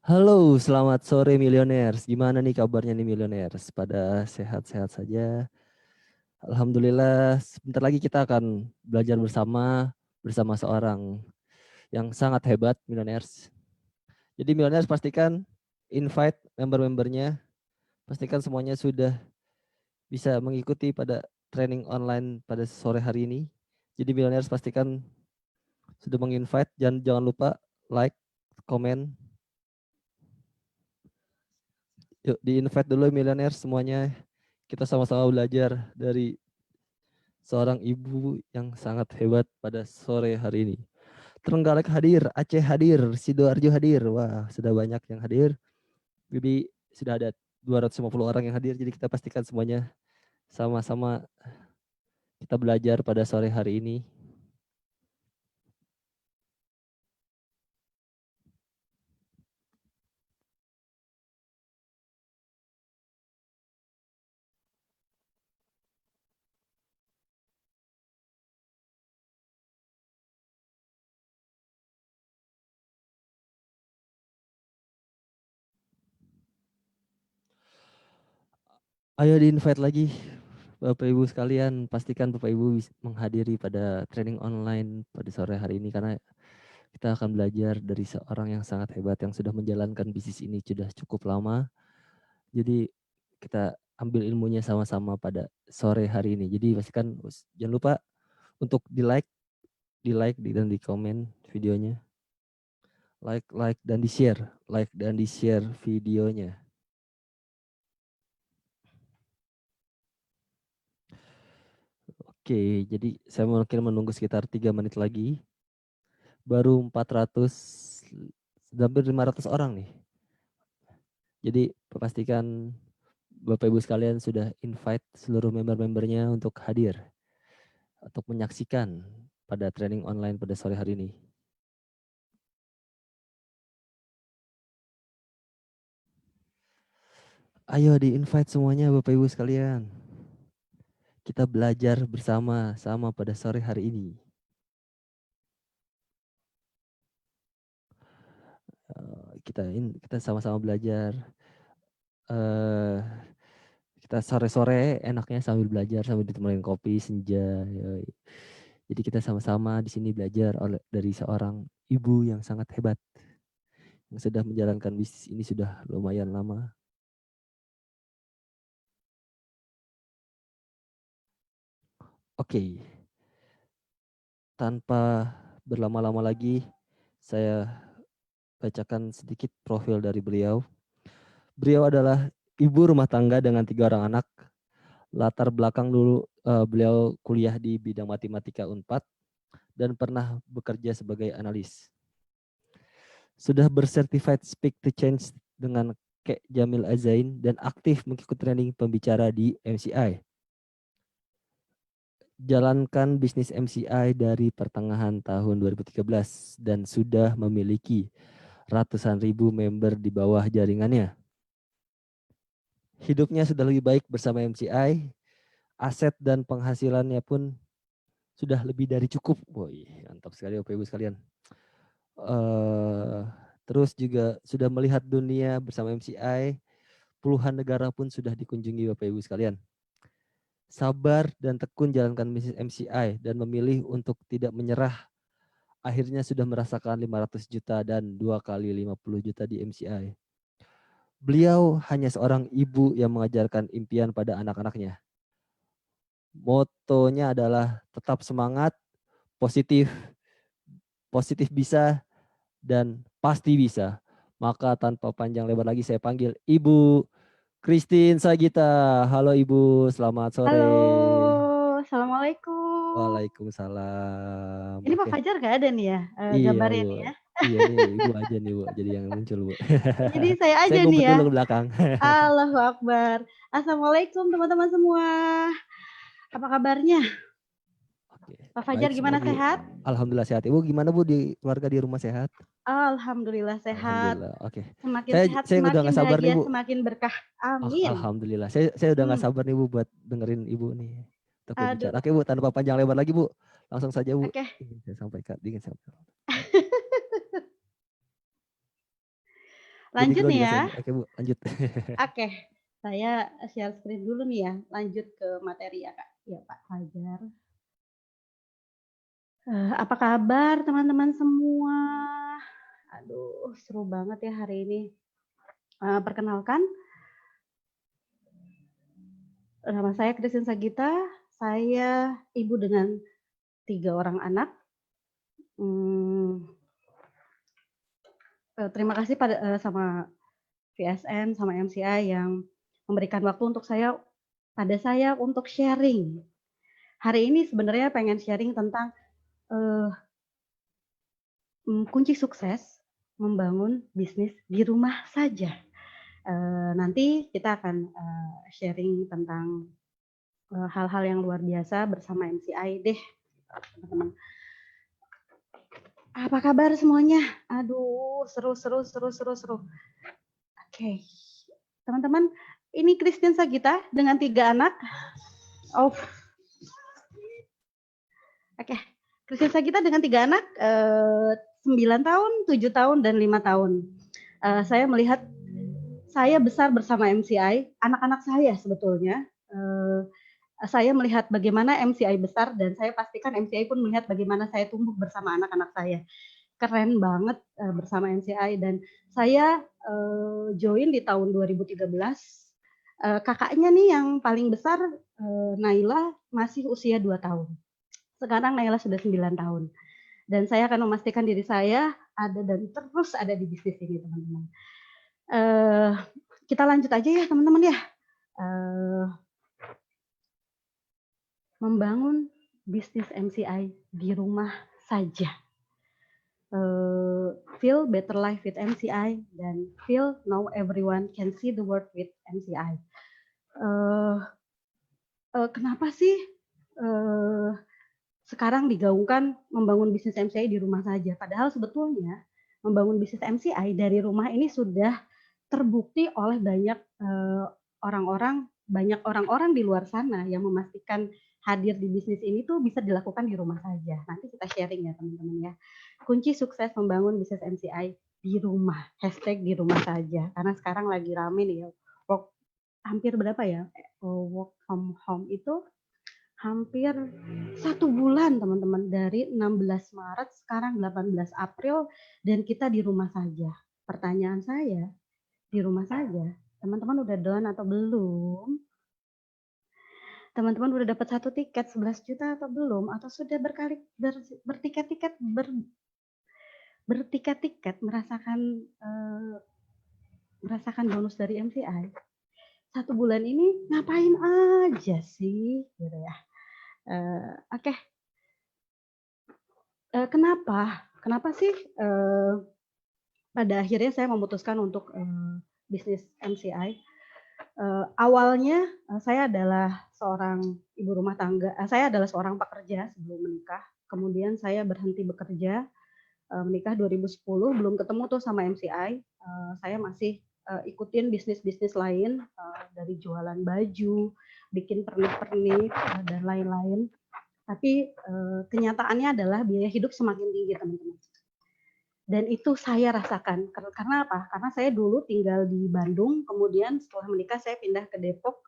Halo, selamat sore Millionaires. Gimana nih kabarnya nih Millionaires? Pada sehat-sehat saja? Alhamdulillah, sebentar lagi kita akan belajar bersama seorang yang sangat hebat Millionaires. Jadi Millionaires pastikan invite member-membernya, pastikan semuanya sudah bisa mengikuti pada training online pada sore hari ini. Jadi Millionaires pastikan sudah menginvite, jangan lupa like, komen. Yuk di-invite dulu Millionaires semuanya. Kita sama-sama belajar dari seorang ibu yang sangat hebat pada sore hari ini. Trenggalek hadir, Aceh hadir, Sidoarjo hadir. Wah, sudah banyak yang hadir. Jadi sudah ada 250 orang yang hadir. Jadi kita pastikan semuanya sama-sama kita belajar pada sore hari ini. Ayo di-invite lagi Bapak Ibu sekalian, pastikan Bapak Ibu menghadiri pada training online pada sore hari ini karena kita akan belajar dari seorang yang sangat hebat yang sudah menjalankan bisnis ini sudah cukup lama. Jadi kita ambil ilmunya sama-sama pada sore hari ini. Jadi pastikan jangan lupa untuk di like dan di komen videonya. Like dan di-share videonya. Oke, jadi saya mungkin menunggu sekitar 3 menit lagi. Baru 400 hampir 500 orang nih. Jadi pastikan Bapak Ibu sekalian sudah invite seluruh member-membernya untuk hadir untuk menyaksikan pada training online pada sore hari ini. Ayo di-invite semuanya Bapak Ibu sekalian. Kita belajar bersama-sama pada sore hari ini. Kita sama-sama belajar. Kita sore-sore enaknya sambil belajar sambil ditemenin kopi senja. Jadi kita sama-sama di sini belajar dari seorang ibu yang sangat hebat yang sudah menjalankan bisnis ini sudah lumayan lama. Oke, tanpa berlama-lama lagi, saya bacakan sedikit profil dari beliau. Beliau adalah ibu rumah tangga dengan 3 orang anak. Latar belakang dulu beliau kuliah di bidang matematika Unpad dan pernah bekerja sebagai analis. Sudah bersertified Speak to Change dengan Kek Jamil Azain dan aktif mengikuti training pembicara di MCI. Jalankan bisnis MCI dari pertengahan tahun 2013 dan sudah memiliki ratusan ribu member di bawah jaringannya. Hidupnya sudah lebih baik bersama MCI, aset dan penghasilannya pun sudah lebih dari cukup. Woi, mantap sekali Bapak Ibu sekalian. Terus juga sudah melihat dunia bersama MCI, puluhan negara pun sudah dikunjungi Bapak Ibu sekalian. Sabar dan tekun jalankan bisnis MCI dan memilih untuk tidak menyerah. Akhirnya sudah merasakan 500 juta dan 2 kali 50 juta di MCI. Beliau hanya seorang ibu yang mengajarkan impian pada anak-anaknya. Motonya adalah tetap semangat, positif, positif bisa, dan pasti bisa. Maka tanpa panjang lebar lagi saya panggil Ibu Christine Sagita. Halo Ibu, selamat sore. Halo, assalamualaikum. Waalaikumsalam. Ini Pak Oke, Fajar nggak ada nih ya, iya gambarnya Bu. nih ya? Iya nih Ibu aja nih Bu, jadi yang muncul Bu. Jadi saya Saya aja nih ngumpet ya. dulu ke belakang. Allahu Akbar. Assalamualaikum teman-teman semua. Apa kabarnya? Oke, Pak Fajar baik semua gimana, Bu. sehat? Alhamdulillah sehat. Ibu gimana Bu di keluarga di rumah sehat? Alhamdulillah sehat. Alhamdulillah. Oke. Semakin Saya sehat, saya udah semakin nggak sabar nih bahagia, Bu. semakin berkah. Amin. Alhamdulillah. Saya udah nggak Hmm, sabar nih Bu buat dengerin Ibu nih untuk aduh. berbicara. Oke Bu, tanpa panjang lebar lagi Bu. Langsung saja Bu. Oke. Ingin saya sampaikan. Lanjut dulu nih ya. dijelasin. Oke Bu, lanjut. Oke, saya share screen dulu nih ya. Lanjut ke materi ya Kak. Ya Pak Fajar. Apa kabar teman-teman semua? Aduh, seru banget ya hari ini. Perkenalkan, nama saya Christine Sagita. Saya ibu dengan 3 orang anak. Terima kasih sama VSN, sama MCI yang memberikan waktu untuk pada saya untuk sharing. Hari ini sebenarnya pengen sharing tentang kunci sukses membangun bisnis di rumah saja. Nanti kita akan sharing tentang hal-hal yang luar biasa bersama MCI deh, teman-teman. Apa kabar semuanya? Aduh, seru. Oke, teman-teman, ini Christine Sagita dengan 3 anak. Oke, Christine Sagita dengan 3 anak, 9 tahun, 7 tahun, dan 5 tahun. Saya melihat saya besar bersama MCI, anak-anak saya sebetulnya. Saya melihat bagaimana MCI besar dan saya pastikan MCI pun melihat bagaimana saya tumbuh bersama anak-anak saya. Keren banget bersama MCI dan saya join di tahun 2013. Kakaknya nih yang paling besar, Naila, masih usia 2 tahun. Sekarang Naila sudah 9 tahun. Dan saya akan memastikan diri saya ada dan terus ada di bisnis ini, teman-teman. Kita lanjut aja ya, teman-teman ya. Membangun bisnis MCI di rumah saja. Feel better life with MCI dan feel now everyone can see the world with MCI. Kenapa sih sekarang digaungkan membangun bisnis MCI di rumah saja? Padahal sebetulnya membangun bisnis MCI dari rumah ini sudah terbukti oleh banyak orang-orang di luar sana yang memastikan hadir di bisnis ini tuh bisa dilakukan di rumah saja. Nanti kita sharing ya teman-teman ya. Kunci sukses membangun bisnis MCI di rumah. #di rumah saja. Karena sekarang lagi rame nih ya. Hampir berapa ya? Work from home itu hampir 1 bulan teman-teman. Dari 16 Maret sekarang 18 April dan kita di rumah saja. Pertanyaan saya, di rumah saja, teman-teman udah done atau belum? Teman-teman udah dapat 1 tiket 11 juta atau belum? Atau sudah bertiket-tiket merasakan bonus dari MCI? 1 bulan ini ngapain aja sih? Gitu ya. Oke. Kenapa sih pada akhirnya saya memutuskan untuk bisnis MCI? Awalnya saya adalah seorang ibu rumah tangga. Saya adalah seorang pekerja sebelum menikah. Kemudian saya berhenti bekerja, menikah 2010, belum ketemu tuh sama MCI. Saya masih ikutin bisnis-bisnis lain, dari jualan baju, bikin pernik-pernik, dan lain-lain. Tapi kenyataannya adalah biaya hidup semakin tinggi, teman-teman. Dan itu saya rasakan. Karena apa? Karena saya dulu tinggal di Bandung, kemudian setelah menikah saya pindah ke Depok,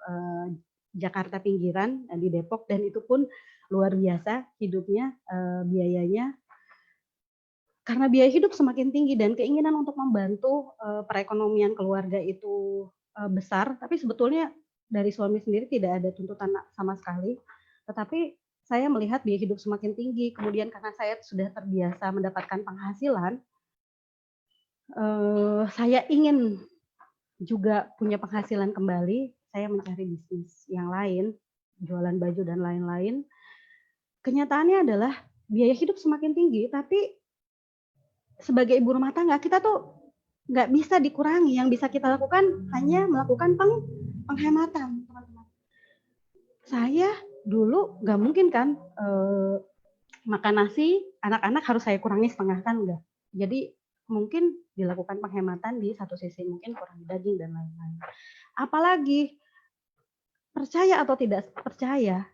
Jakarta pinggiran, di Depok, dan itu pun luar biasa hidupnya, biayanya. Karena biaya hidup semakin tinggi dan keinginan untuk membantu perekonomian keluarga itu besar, tapi sebetulnya dari suami sendiri tidak ada tuntutan sama sekali. Tetapi saya melihat biaya hidup semakin tinggi, kemudian karena saya sudah terbiasa mendapatkan penghasilan, saya ingin juga punya penghasilan kembali, saya mencari bisnis yang lain, jualan baju dan lain-lain. Kenyataannya adalah biaya hidup semakin tinggi, tapi sebagai ibu rumah tangga kita tuh nggak bisa dikurangi. Yang bisa kita lakukan hanya melakukan penghematan, teman-teman. Saya dulu nggak mungkin kan makan nasi, anak-anak harus saya kurangi setengah, kan enggak. Jadi mungkin dilakukan penghematan di satu sisi, mungkin kurangi daging dan lain-lain. Apalagi, percaya atau tidak percaya,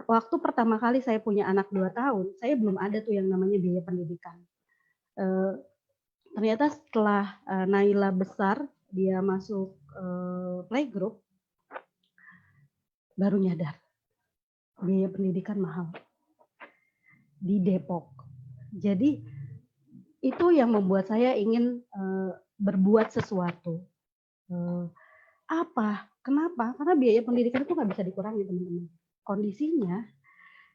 waktu pertama kali saya punya anak 2 tahun, saya belum ada tuh yang namanya biaya pendidikan. ternyata setelah Naila besar, dia masuk playgroup, baru nyadar biaya pendidikan mahal di Depok. Jadi itu yang membuat saya ingin berbuat sesuatu. Apa? Kenapa? Karena biaya pendidikan itu nggak bisa dikurangi, teman-teman. Kondisinya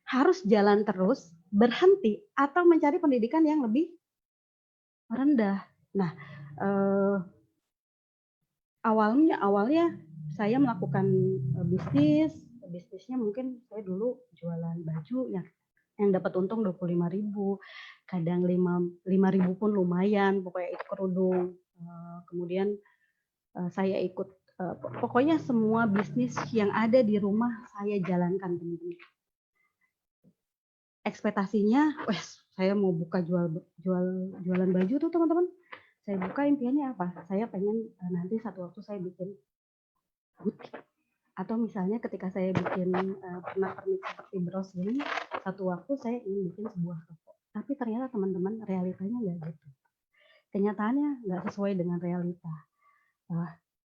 harus jalan terus, berhenti, atau mencari pendidikan yang lebih rendah. Nah, awalnya saya melakukan bisnisnya mungkin saya dulu jualan baju yang dapat untung 25.000, kadang 5.000 pun lumayan, pokoknya itu kerudung. Kemudian saya ikut, pokoknya semua bisnis yang ada di rumah saya jalankan, teman-teman. Ekspektasinya, saya mau buka jualan baju tuh, teman-teman. Saya buka impiannya apa? Saya pengen nanti satu waktu saya bikin butik. Atau misalnya ketika saya bikin pernak-pernik seperti bros ini, satu waktu saya ingin bikin sebuah toko. Tapi ternyata teman-teman, realitanya nggak gitu. Kenyataannya nggak sesuai dengan realita.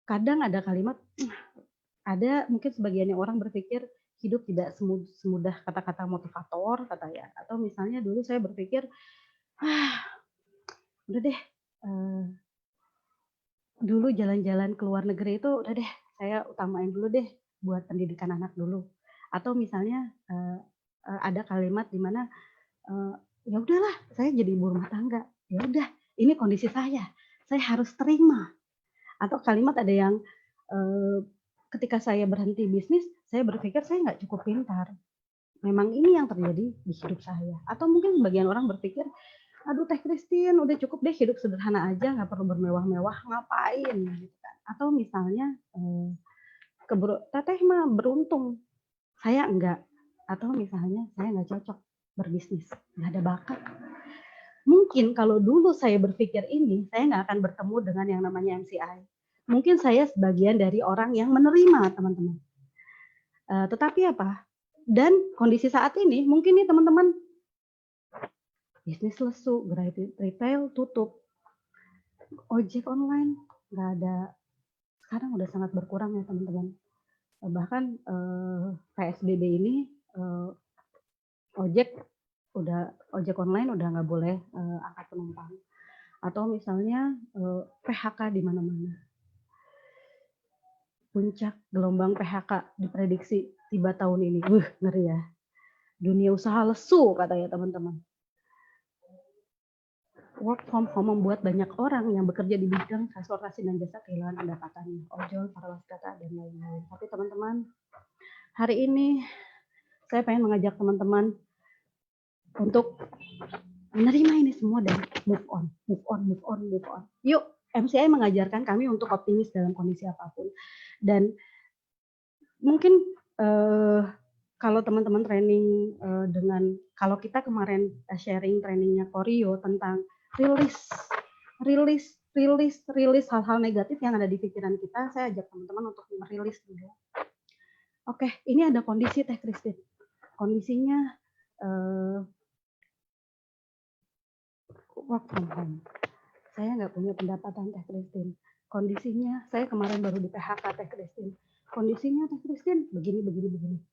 Kadang ada kalimat, ada mungkin sebagiannya orang berpikir hidup tidak semudah kata-kata motivator, katanya. Atau misalnya dulu saya berpikir, udah deh, dulu jalan-jalan ke luar negeri itu udah deh, saya utamain dulu deh buat pendidikan anak dulu. Atau misalnya ada kalimat di mana ya udahlah, saya jadi ibu rumah tangga. Ya udah, ini kondisi saya harus terima. Atau kalimat ada yang ketika saya berhenti bisnis, saya berpikir saya nggak cukup pintar. Memang ini yang terjadi di hidup saya. Atau mungkin sebagian orang berpikir, aduh Teh Christine, udah cukup deh hidup sederhana aja, nggak perlu bermewah-mewah, ngapain gitu kan. Atau misalnya Teteh mah beruntung, saya enggak. Atau misalnya saya nggak cocok berbisnis, nggak ada bakat. Mungkin kalau dulu saya berpikir ini, saya nggak akan bertemu dengan yang namanya MCI. Mungkin saya sebagian dari orang yang menerima, teman-teman. Tetapi apa? Dan kondisi saat ini, mungkin nih teman-teman, bisnis lesu, retail tutup, ojek online nggak ada, sekarang udah sangat berkurang ya teman-teman. Bahkan PSBB ini ojek online udah nggak boleh angkat penumpang. Atau misalnya PHK di mana-mana. Puncak gelombang PHK diprediksi tiba tahun ini. Ngeri ya. Dunia usaha lesu katanya teman-teman. Work from home membuat banyak orang yang bekerja di bidang transportasi dan jasa kehilangan pendapatannya. Ojol, para wisata, dan lain-lain. Tapi teman-teman, hari ini saya pengen mengajak teman-teman untuk menerima ini semua dan move on. Yuk, MCI mengajarkan kami untuk optimis dalam kondisi apapun. Dan mungkin kalau teman-teman training kalau kita kemarin sharing trainingnya Koryo tentang rilis hal-hal negatif yang ada di pikiran kita, saya ajak teman-teman untuk merilis dulu. Oke, ini ada kondisi Teh Christine. Kondisinya work from home. Saya nggak punya pendapatan Teh Christine. Kondisinya, saya kemarin baru di PHK Teh Christine. Kondisinya Teh Christine begini.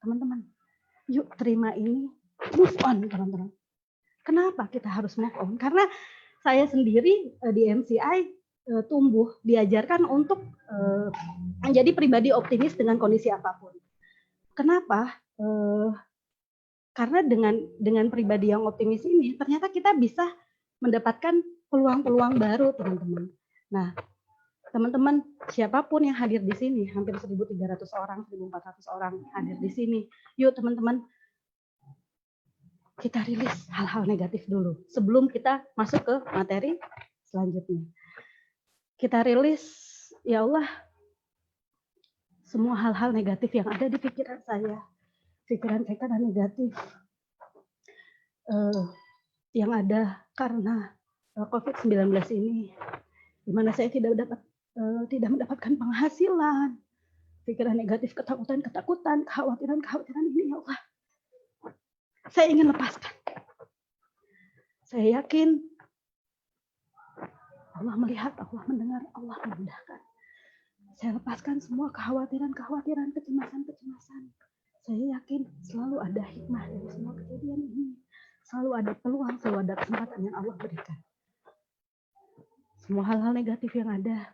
Teman-teman, yuk terima ini, move on teman-teman. Kenapa kita harus move on? Karena saya sendiri di MCI tumbuh, diajarkan untuk menjadi pribadi optimis dengan kondisi apapun. Kenapa? Karena dengan pribadi yang optimis ini, ternyata kita bisa mendapatkan peluang-peluang baru, teman-teman. Nah, teman-teman, siapapun yang hadir di sini, hampir 1.300 orang, 1.400 orang hadir di sini. Yuk, teman-teman, kita rilis hal-hal negatif dulu sebelum kita masuk ke materi selanjutnya. Kita rilis, ya Allah, semua hal-hal negatif yang ada di pikiran saya, pikiran negatif yang ada karena COVID-19 ini, di mana saya tidak mendapatkan penghasilan, pikiran negatif, ketakutan, kekhawatiran ini, ya Allah, saya ingin lepaskan. Saya yakin Allah melihat, Allah mendengar, Allah memudahkan. Saya lepaskan semua kekhawatiran, kecemasan. Saya yakin selalu ada hikmah dari semua kejadian ini. Selalu ada peluang, selalu ada kesempatan yang Allah berikan. Semua hal-hal negatif yang ada,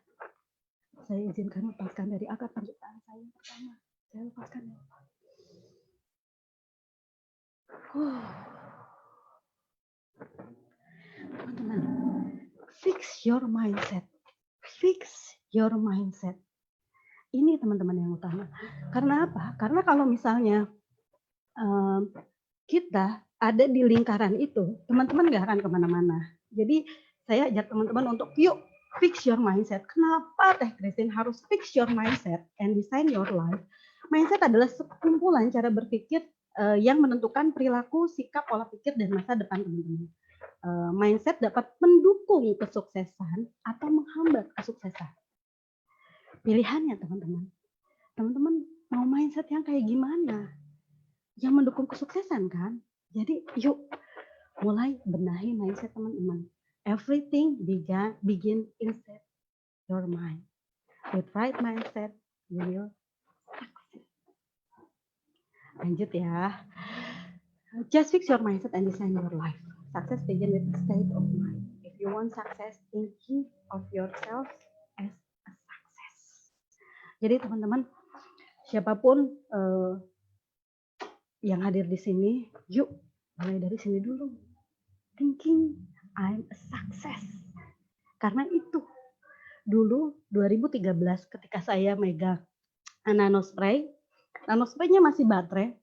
saya izinkan lepaskan dari akar penciptaan saya yang pertama. Saya lepaskan ya Allah. Teman-teman, fix your mindset. Fix your mindset. Ini teman-teman yang utama. Karena apa? Karena kalau misalnya kita ada di lingkaran itu, teman-teman nggak akan kemana-mana. Jadi saya ajak teman-teman untuk yuk fix your mindset. Kenapa Teh Christine harus fix your mindset and design your life? Mindset adalah sekumpulan cara berpikir yang menentukan perilaku, sikap, pola pikir, dan masa depan teman-teman. Mindset dapat mendukung kesuksesan atau menghambat kesuksesan. Pilihannya teman-teman. Teman-teman mau mindset yang kayak gimana? Yang mendukung kesuksesan kan? Jadi yuk mulai benahi mindset teman-teman. Everything begin inside your mind. With right mindset, you will succeed. Lanjut ya. Just fix your mindset and design your life. Success begin with a state of mind. If you want success, thinking of yourself as a success. Jadi teman-teman, siapapun yang hadir di sini, yuk mulai dari sini dulu. Thinking I'm a success. Karena itu dulu 2013 ketika saya megang nanospray-nya masih baterai.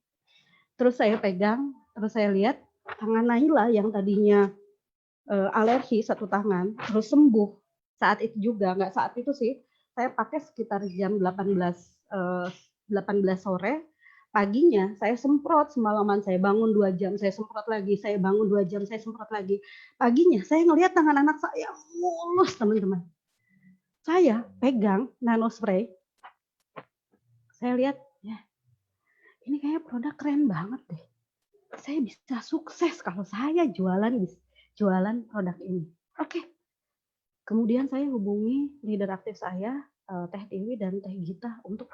Terus saya pegang, terus saya lihat tangan Naila yang tadinya alergi satu tangan, terus sembuh. Saat itu juga, nggak saat itu sih, saya pakai sekitar jam 18 sore. Paginya saya semprot semalaman, saya bangun 2 jam, saya semprot lagi, saya bangun 2 jam, saya semprot lagi. Paginya saya ngelihat tangan anak saya mulus teman-teman. Saya pegang nanospray, saya lihat ya ini kayak produk keren banget deh. Saya bisa sukses kalau saya jualan produk ini. Oke. Kemudian saya hubungi leader aktif saya, Teh Tiwi dan Teh Gita untuk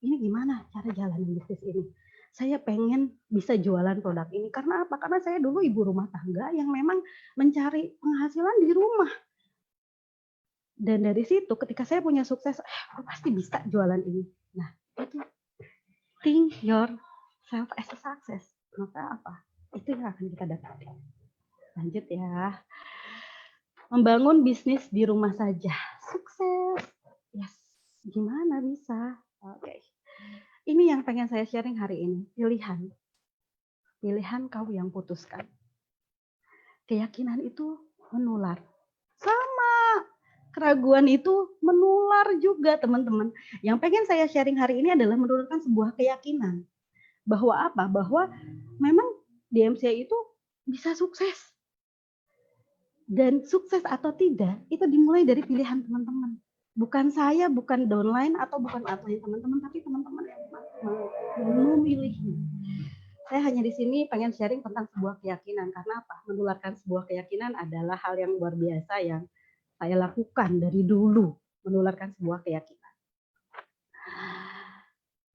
ini gimana cara jalanin bisnis ini. Saya pengen bisa jualan produk ini. Karena apa? Karena saya dulu ibu rumah tangga yang memang mencari penghasilan di rumah. Dan dari situ ketika saya punya sukses, aku pasti bisa jualan ini. Nah, itu think yourself as a success. Maka apa? Itu yang akan kita dapati. Lanjut ya. Membangun bisnis di rumah saja. Sukses. Yes. Gimana bisa? Oke. Ini yang pengen saya sharing hari ini. Pilihan. Pilihan kau yang putuskan. Keyakinan itu menular. Sama. Keraguan itu menular juga teman-teman. Yang pengen saya sharing hari ini adalah menurunkan sebuah keyakinan. Bahwa apa? Bahwa memang di MCI itu bisa sukses. Dan sukses atau tidak, itu dimulai dari pilihan teman-teman. Bukan saya, bukan downline, atau bukan upline teman-teman, tapi teman-teman yang memilihnya. Saya hanya di sini pengen sharing tentang sebuah keyakinan. Karena apa? Menularkan sebuah keyakinan adalah hal yang luar biasa yang saya lakukan dari dulu. Menularkan sebuah keyakinan.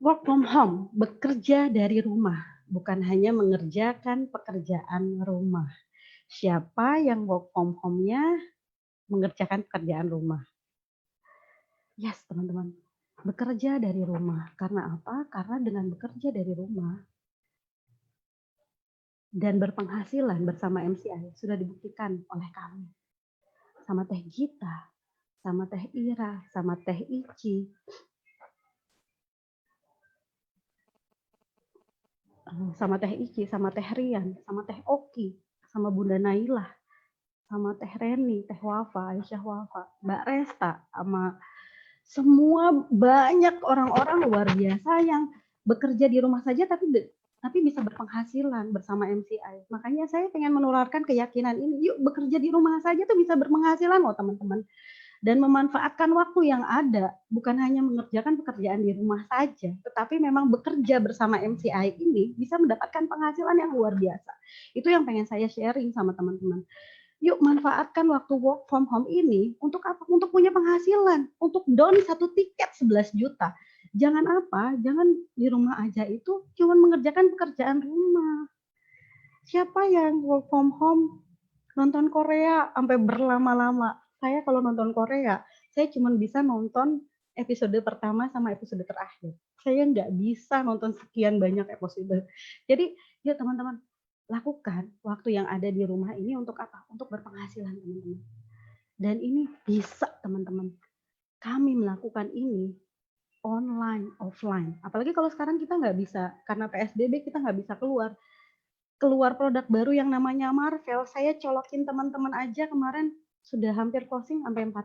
Work from home, bekerja dari rumah. Bukan hanya mengerjakan pekerjaan rumah. Siapa yang work from home-nya mengerjakan pekerjaan rumah? Yes, teman-teman. Bekerja dari rumah. Karena apa? Karena dengan bekerja dari rumah dan berpenghasilan bersama MCI sudah dibuktikan oleh kami. Sama Teh Gita, sama Teh Ira, sama Teh Ici, sama Teh Ici, sama Teh Rian, sama Teh Oki, sama Bunda Nailah, sama Teh Reni, Teh Wafa, Aisyah Wafa, Mbak Resta, sama semua banyak orang-orang luar biasa yang bekerja di rumah saja tapi bisa berpenghasilan bersama MCI. Makanya saya pengen menularkan keyakinan ini. Yuk bekerja di rumah saja tuh bisa berpenghasilan loh teman-teman. Dan memanfaatkan waktu yang ada. Bukan hanya mengerjakan pekerjaan di rumah saja. Tetapi memang bekerja bersama MCI ini bisa mendapatkan penghasilan yang luar biasa. Itu yang pengen saya sharing sama teman-teman. Yuk manfaatkan waktu work from home ini untuk apa? Untuk punya penghasilan, untuk don 1 tiket 11 juta. Jangan apa? Jangan di rumah aja itu cuma mengerjakan pekerjaan rumah. Siapa yang work from home nonton Korea sampai berlama-lama? Saya kalau nonton Korea, saya cuma bisa nonton episode pertama sama episode terakhir. Saya nggak bisa nonton sekian banyak episode. Jadi, yuk teman-teman, lakukan waktu yang ada di rumah ini untuk apa? Untuk berpenghasilan, teman-teman. Dan ini bisa, teman-teman. Kami melakukan ini online, offline. Apalagi kalau sekarang kita nggak bisa, karena PSBB kita nggak bisa keluar. Keluar produk baru yang namanya Marvel, saya colokin teman-teman aja kemarin sudah hampir closing sampai 4.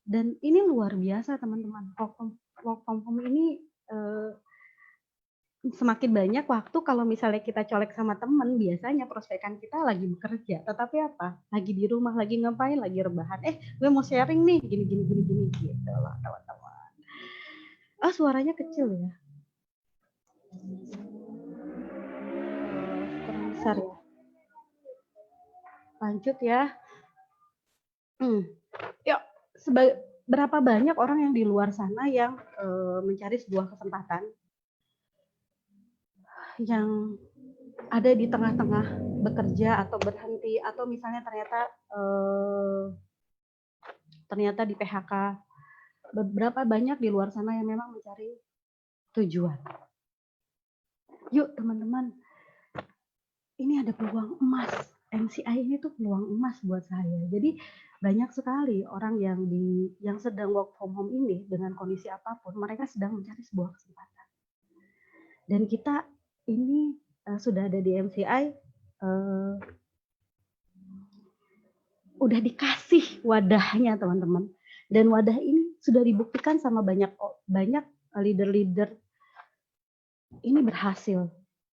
Dan ini luar biasa, teman-teman. Work from home ini semakin banyak waktu kalau misalnya kita colek sama teman, biasanya prospekan kita lagi bekerja. Tetapi apa? Lagi di rumah, lagi ngapain, lagi rebahan. Gue mau sharing nih, gini gitu loh, teman-teman. Suaranya kecil ya. Kurang besar ya. Lanjut ya. Yuk, berapa banyak orang yang di luar sana yang mencari sebuah kesempatan yang ada di tengah-tengah bekerja atau berhenti, atau misalnya ternyata di PHK. Beberapa banyak di luar sana yang memang mencari tujuan. Yuk teman-teman, ini ada peluang emas. MCI ini tuh peluang emas buat saya. Jadi banyak sekali orang yang sedang work from home ini dengan kondisi apapun, mereka sedang mencari sebuah kesempatan. Dan kita ini sudah ada di MCI, udah dikasih wadahnya, teman-teman. Dan wadah ini sudah dibuktikan sama banyak leader-leader ini berhasil.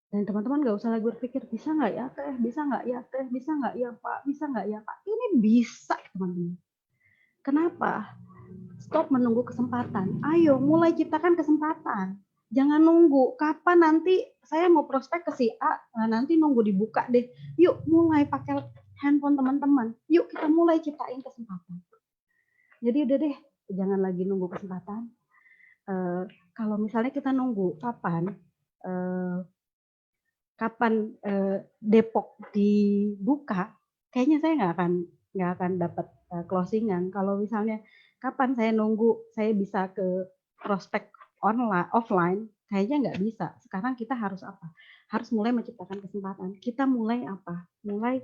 Dan teman-teman nggak usah lagi berpikir, bisa nggak ya teh, bisa nggak ya teh, bisa nggak ya pak, bisa nggak ya pak. Ini bisa, teman-teman. Kenapa? Stop menunggu kesempatan. Ayo mulai ciptakan kesempatan. Jangan nunggu kapan nanti saya mau prospek ke si A, nanti nunggu dibuka deh. Yuk mulai pakai handphone teman-teman. Yuk kita mulai ciptain kesempatan. Jadi udah deh, jangan lagi nunggu kesempatan. Kalau misalnya kita nunggu kapan Depok dibuka, kayaknya saya nggak akan dapat closingan. Kalau misalnya kapan saya nunggu saya bisa ke prospek offline, kayaknya nggak bisa. Sekarang kita harus apa? Harus mulai menciptakan kesempatan. Kita mulai apa? Mulai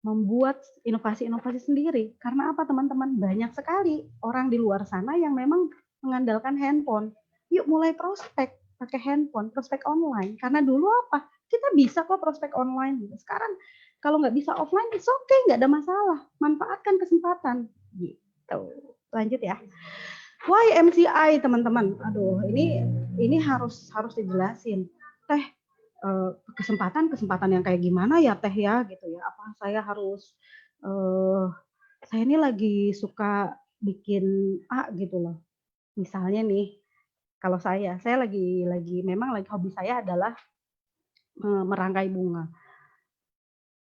membuat inovasi-inovasi sendiri. Karena apa, teman-teman? Banyak sekali orang di luar sana yang memang mengandalkan handphone. Yuk mulai prospek pakai handphone, prospek online. Karena dulu apa? Kita bisa kok prospek online. Sekarang kalau nggak bisa offline, it's okay, nggak ada masalah. Manfaatkan kesempatan. Gitu. Lanjut ya. Why MCI, teman-teman? Aduh, ini harus dijelasin. Teh, kesempatan yang kayak gimana ya teh ya gitu ya. Apa saya harus saya ini lagi suka bikin A gitu loh. Misalnya nih, kalau saya memang hobi saya adalah merangkai bunga.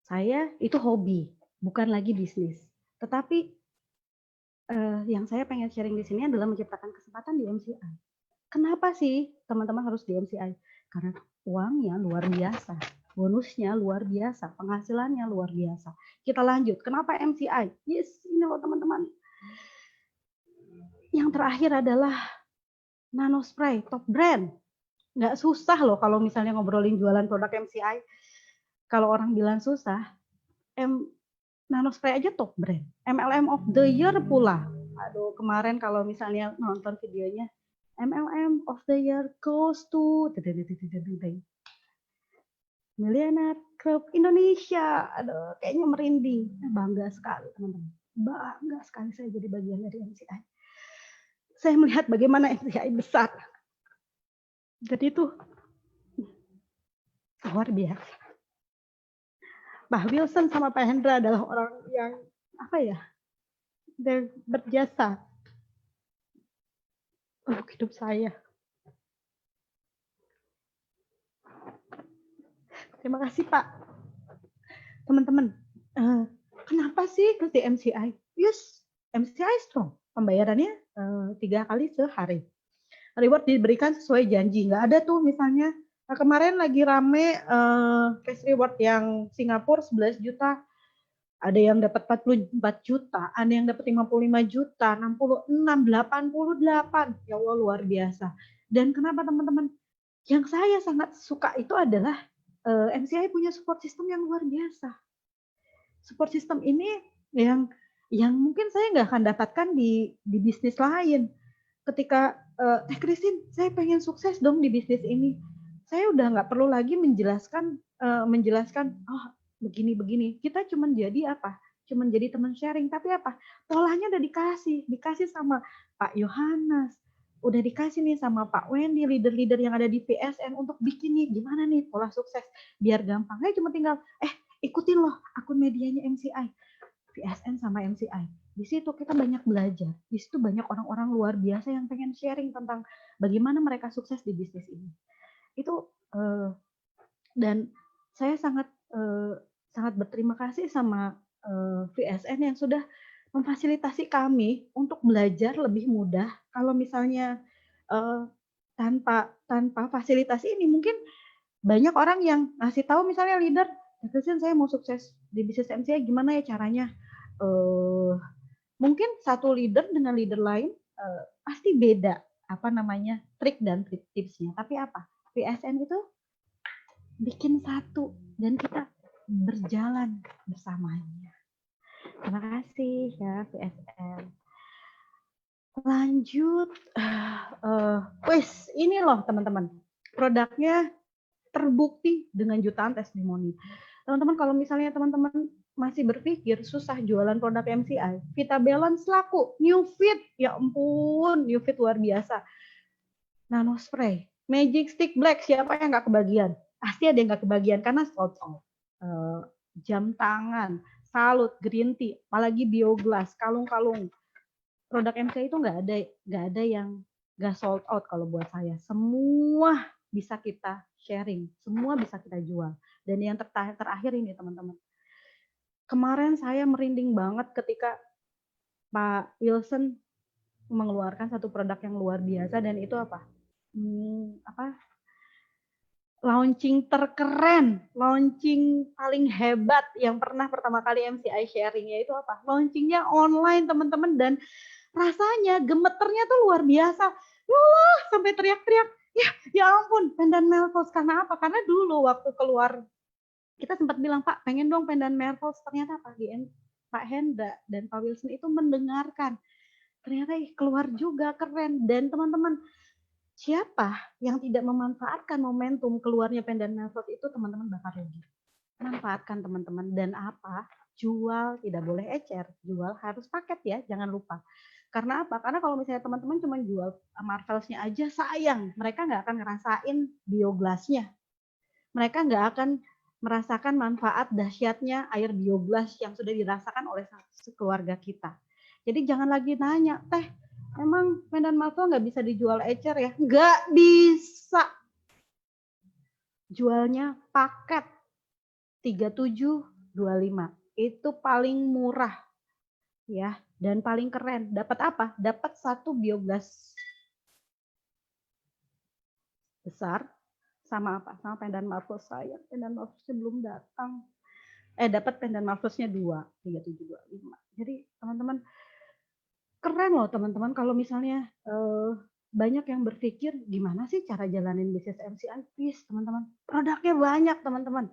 Saya itu hobi, bukan lagi bisnis. Tetapi yang saya pengen sharing di sini adalah menciptakan kesempatan di MCI. Kenapa sih teman-teman harus di MCI? Karena uangnya luar biasa, bonusnya luar biasa, penghasilannya luar biasa. Kita lanjut, kenapa MCI? Yes, ini loh teman-teman. Yang terakhir adalah Nanospray, top brand. Nggak susah loh kalau misalnya ngobrolin jualan produk MCI. Kalau orang bilang susah, Nanospray aja top brand. MLM of the year pula. Aduh, kemarin kalau misalnya nonton videonya, MLM of the year goes to Millionaire Club Indonesia. Aduh, kayaknya merinding. Bangga sekali, teman-teman. Bangga sekali saya jadi bagian dari MCI. Saya melihat bagaimana MCI besar. Jadi itu luar biasa. Pak Wilson sama Pak Hendra adalah orang yang berjasa untuk hidup saya. Terima kasih Pak. Teman-teman, kenapa sih ke MCI? Yes, MCI strong. Pembayarannya 3 kali sehari. Reward diberikan sesuai janji. Nggak ada tuh misalnya, kemarin lagi rame cash reward yang Singapura 11 juta. Ada yang dapat 44 juta, ada yang dapat 55 juta, 66, 88. Ya Allah, luar biasa. Dan kenapa teman-teman? Yang saya sangat suka itu adalah MCI punya support system yang luar biasa. Support system ini yang mungkin saya nggak akan dapatkan di bisnis lain. Ketika Christine, saya pengen sukses dong di bisnis ini. Saya udah nggak perlu lagi menjelaskan oh begini. Kita cuman jadi apa? Cuman jadi teman sharing, tapi apa? Polanya udah dikasih sama Pak Yohanes, udah dikasih nih sama Pak Wendy, leader-leader yang ada di VSN untuk bikin nih gimana nih pola sukses biar gampang. Cuma tinggal ikutin loh akun medianya MCI, VSN sama MCI. Di situ kita banyak belajar. Di situ banyak orang-orang luar biasa yang pengen sharing tentang bagaimana mereka sukses di bisnis ini. Itu dan saya sangat berterima kasih sama VSN yang sudah memfasilitasi kami untuk belajar lebih mudah. Kalau misalnya tanpa fasilitas ini, mungkin banyak orang yang ngasih tahu misalnya leader, Christian saya mau sukses di bisnis MCI, gimana ya caranya? Mungkin satu leader dengan leader lain pasti beda trik dan tipsnya. Tapi apa? VSN itu bikin satu dan kita berjalan bersamanya. Terima kasih ya VSN. Lanjut, ini loh teman-teman, produknya terbukti dengan jutaan testimoni. Teman-teman kalau misalnya teman-teman masih berpikir susah jualan produk MCI, Vita Balance laku, New Fit, ya ampun, New Fit luar biasa. Nano Spray, Magic Stick Black, siapa yang nggak kebagian? Pasti ada yang nggak kebagian karena sold out. Jam tangan, Salut, Green Tea, apalagi Bioglass, kalung-kalung. Produk MCI itu nggak ada yang nggak sold out kalau buat saya. Semua bisa kita sharing, semua bisa kita jual. Dan yang terakhir ini teman-teman, kemarin saya merinding banget ketika Pak Wilson mengeluarkan satu produk yang luar biasa, dan itu launching terkeren, launching paling hebat yang pernah pertama kali MCI sharing, yaitu apa? Launchingnya online teman-teman, dan rasanya gemeternya tuh luar biasa. Wah, sampai teriak-teriak. Ya ampun, Pendan Melvos. Karena apa? Karena dulu waktu keluar, kita sempat bilang, Pak, pengen dong Pendan Melvos. Ternyata Pak Hendra dan Pak Wilson itu mendengarkan. Ternyata keluar juga, keren. Dan teman-teman, siapa yang tidak memanfaatkan momentum keluarnya Pendan Melvos itu, teman-teman bakal rugi. Manfaatkan teman-teman. Dan apa? Jual tidak boleh ecer. Jual harus paket ya, jangan lupa. Karena apa? Karena kalau misalnya teman-teman cuma jual Marvels-nya aja, sayang. Mereka nggak akan ngerasain bioglassnya. Mereka nggak akan merasakan manfaat dahsyatnya air bioglass yang sudah dirasakan oleh keluarga kita. Jadi jangan lagi nanya, teh, emang Pendan Marvel nggak bisa dijual ecer ya? Nggak bisa. Jualnya paket 3725. Itu paling murah. Ya, dan paling keren. Dapat apa? Dapat satu bioglass besar sama apa? Sama Pendan Marvels saya. Pendan Marvelsnya belum datang. Dapat Pendan Marvelsnya 3725. Jadi teman-teman keren loh teman-teman kalau misalnya banyak yang berpikir gimana sih cara jalanin bisnis MCI. Please teman-teman, produknya banyak teman-teman.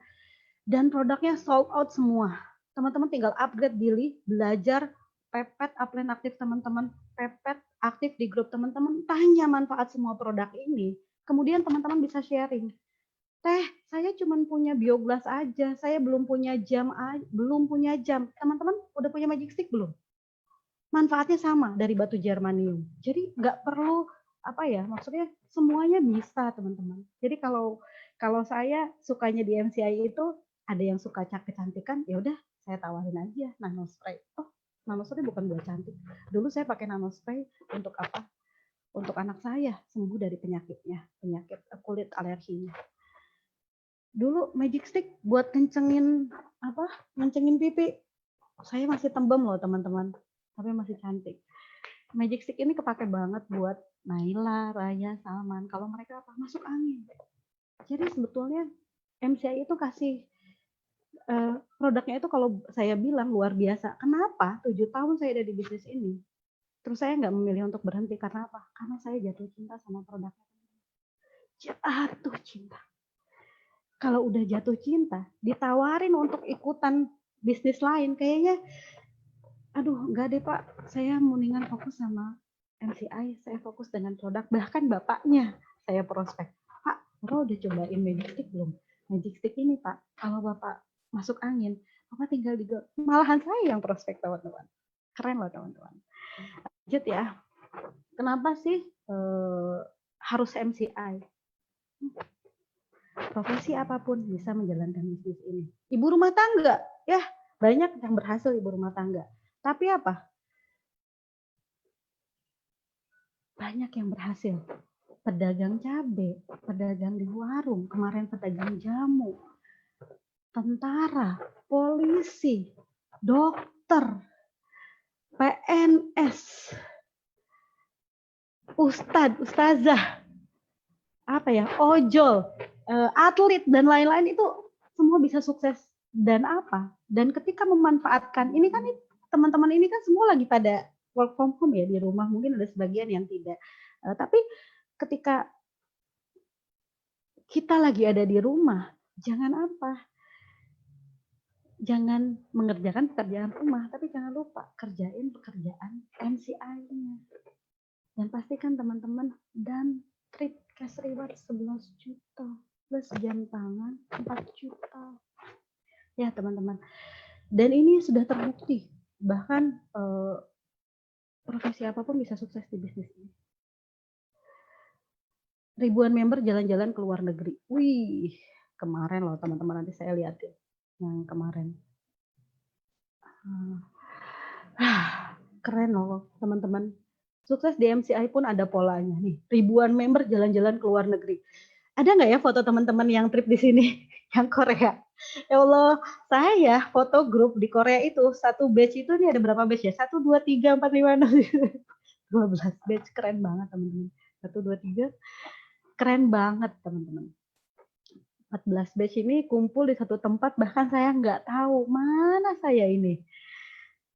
Dan produknya sold out semua. Teman-teman tinggal upgrade diri, belajar, pepet upline aktif teman-teman, pepet aktif di grup teman-teman, tanya manfaat semua produk ini. Kemudian teman-teman bisa sharing. Teh, saya cuma punya bioglass aja, saya belum punya jam. Teman-teman udah punya magic stick belum? Manfaatnya sama dari batu germanium. Jadi nggak perlu maksudnya semuanya bisa teman-teman. Jadi kalau saya sukanya di MCI itu, ada yang suka kecantikan, ya udah saya tawarin aja nano spray. Oh, nano spray bukan buat cantik. Dulu saya pakai nano spray untuk apa? Untuk anak saya sembuh dari penyakit kulit alerginya. Dulu magic stick buat kencengin pipi. Saya masih tembem loh teman-teman, tapi masih cantik. Magic stick ini kepake banget buat Naila, Raya, Salman. Kalau mereka apa? Masuk angin. Jadi sebetulnya MCI itu kasih produknya itu kalau saya bilang luar biasa. Kenapa? 7 tahun saya ada di bisnis ini. Terus saya nggak memilih untuk berhenti karena apa? Karena saya jatuh cinta sama produknya. Jatuh cinta. Kalau udah jatuh cinta, ditawarin untuk ikutan bisnis lain, kayaknya aduh enggak deh Pak, saya mendingan fokus sama MCI, saya fokus dengan produk. Bahkan bapaknya saya prospek, Pak, Bapak udah cobain Magic Stick belum? Magic Stick ini Pak, kalau Bapak masuk angin, Bapak tinggal di malahan saya yang prospek teman-teman. Keren loh teman-teman. Lanjut ya, kenapa sih harus MCI? Profesi apapun bisa menjalankan bisnis ini. Ibu rumah tangga, ya banyak yang berhasil ibu rumah tangga. Tapi apa? Banyak yang berhasil. Pedagang cabai, pedagang di warung, kemarin pedagang jamu, tentara, polisi, dokter, PNS, ustadz, ustazah, apa ya, ojol, atlet dan lain-lain itu semua bisa sukses. Dan apa? Dan ketika memanfaatkan ini kan teman-teman ini kan semua lagi pada work from home ya di rumah, mungkin ada sebagian yang tidak. Tapi ketika kita lagi ada di rumah, jangan apa? Jangan mengerjakan pekerjaan rumah, tapi jangan lupa kerjain pekerjaan MCI-nya. Dan pastikan teman-teman dan treat cash reward 11 juta plus jam tangan 4 juta. Ya teman-teman. Dan ini sudah terbukti. Bahkan profesi apapun bisa sukses di bisnis ini. Ribuan member jalan-jalan ke luar negeri. Wih, kemarin loh teman-teman, nanti saya lihat ya yang kemarin. Keren loh teman-teman. Sukses di MCI pun ada polanya nih. Ribuan member jalan-jalan ke luar negeri. Ada nggak ya foto teman-teman yang trip di sini? Yang Korea. Ya Allah, saya foto grup di Korea itu, satu batch itu nih ada berapa batch ya? 1, 2, 3, 4, 5, 6, 12 batch. Keren banget teman-teman. 1, 2, 3. Keren banget teman-teman. 14 batch ini kumpul di satu tempat, bahkan saya nggak tahu mana saya ini.